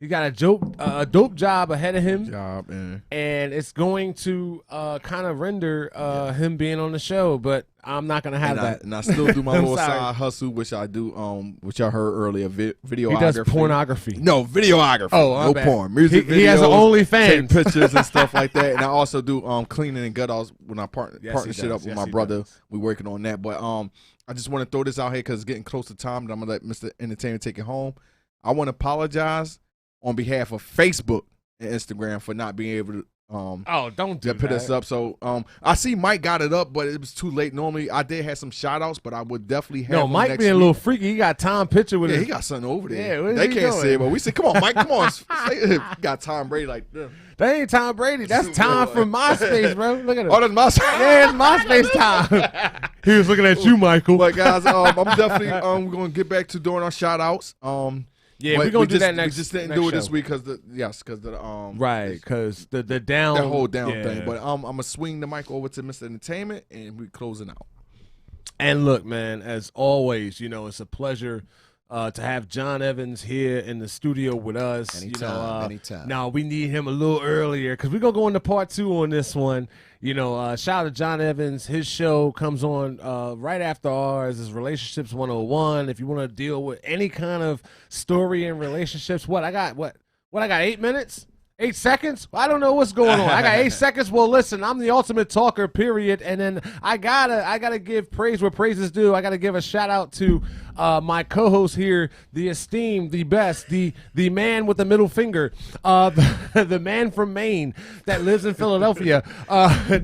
a dope job ahead of him. And it's going to kind of render him being on the show, but I'm not gonna have that. And I still do my little side hustle, which I do, which I heard earlier, videography. He does pornography. No, videography. Oh, no porn. Music videos. He has an OnlyFans. Take pictures and stuff like that. And I also do cleaning and gut outs when I partnership up with my brother. We're working on that. But I just want to throw this out here because it's getting close to time, and I'm gonna let Mr. Entertainment take it home. I want to apologize on behalf of Facebook and Instagram for not being able to don't do put that. us up. So I see Mike got it up, but it was too late. Normally I did have some shout outs, but I would definitely have No, Mike being a little freaky. He got Tom picture with he his got something over there. Yeah, what is they he can't doing? see it, but we said, come on, Mike, come on. He got Tom Brady like this. That ain't Tom Brady. That's Tom from MySpace, bro. Look at him. Oh, that's MySpace. Yeah, it's MySpace Tom. He was looking at you, Michael. But guys, I'm definitely going to get back to doing our shout outs. Yeah, we're gonna do that next. We just didn't next do it show. this week because the down that whole down yeah. thing. But I'm gonna swing the mic over to Mr. Entertainment and we closing out. And look, man, as always, it's a pleasure to have John Evans here in the studio with us. Anytime. Now we need him a little earlier because we're gonna go into part 2 on this one. Shout out to John Evans. His show comes on right after ours. Is Relationships 101. If you want to deal with any kind of story in relationships, I got 8 minutes. 8 seconds? I don't know what's going on. I got 8 seconds. Well, listen, I'm the ultimate talker, period. And then I gotta give praise where praise is due. I gotta give a shout out to my co-host here, the esteemed, the best, the man with the middle finger, the man from Maine that lives in Philadelphia.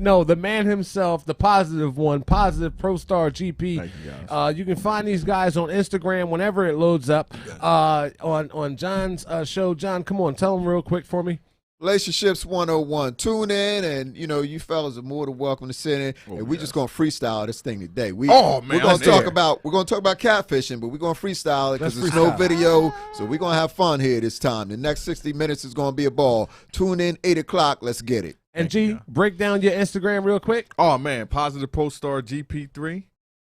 No, the man himself, the positive one, Positive Pro Star GP. Thank you, guys. You can find these guys on Instagram whenever it loads up. On John's show. John, come on, tell them real quick for me. Relationships 101. Tune in, and you fellas are more than welcome to sit in. And we're just gonna freestyle this thing today. We're gonna talk about catfishing, but we're gonna freestyle it because there's no video. So we're gonna have fun here this time. The next 60 minutes is gonna be a ball. Tune in 8 o'clock. Let's get it. And G, break down your Instagram real quick. Oh man, Positive Pro Star GP3,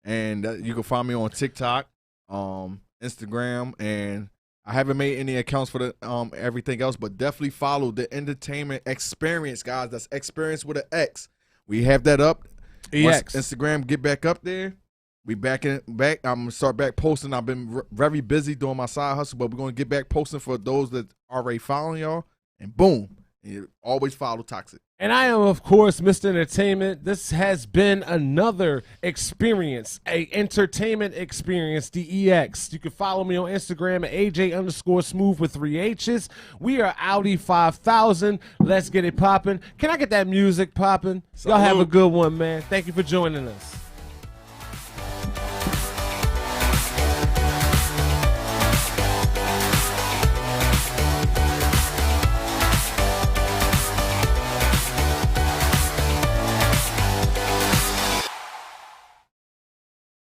and you can find me on TikTok, Instagram, and I haven't made any accounts for the everything else, but definitely follow the Entertainment Xperiance, guys. That's Xperiance with an X. We have that up. EX. Once Instagram get back up there, we back. I'm gonna start back posting. I've been very busy doing my side hustle, but we're gonna get back posting for those that already following y'all. And boom, you always follow Toxic. And I am, of course, Mr. Entertainment. This has been another experience, a entertainment experience, the EX. You can follow me on Instagram at AJ_smooth with 3 H's. We are Audi 5000. Let's get it popping. Can I get that music popping? Y'all have a good one, man. Thank you for joining us.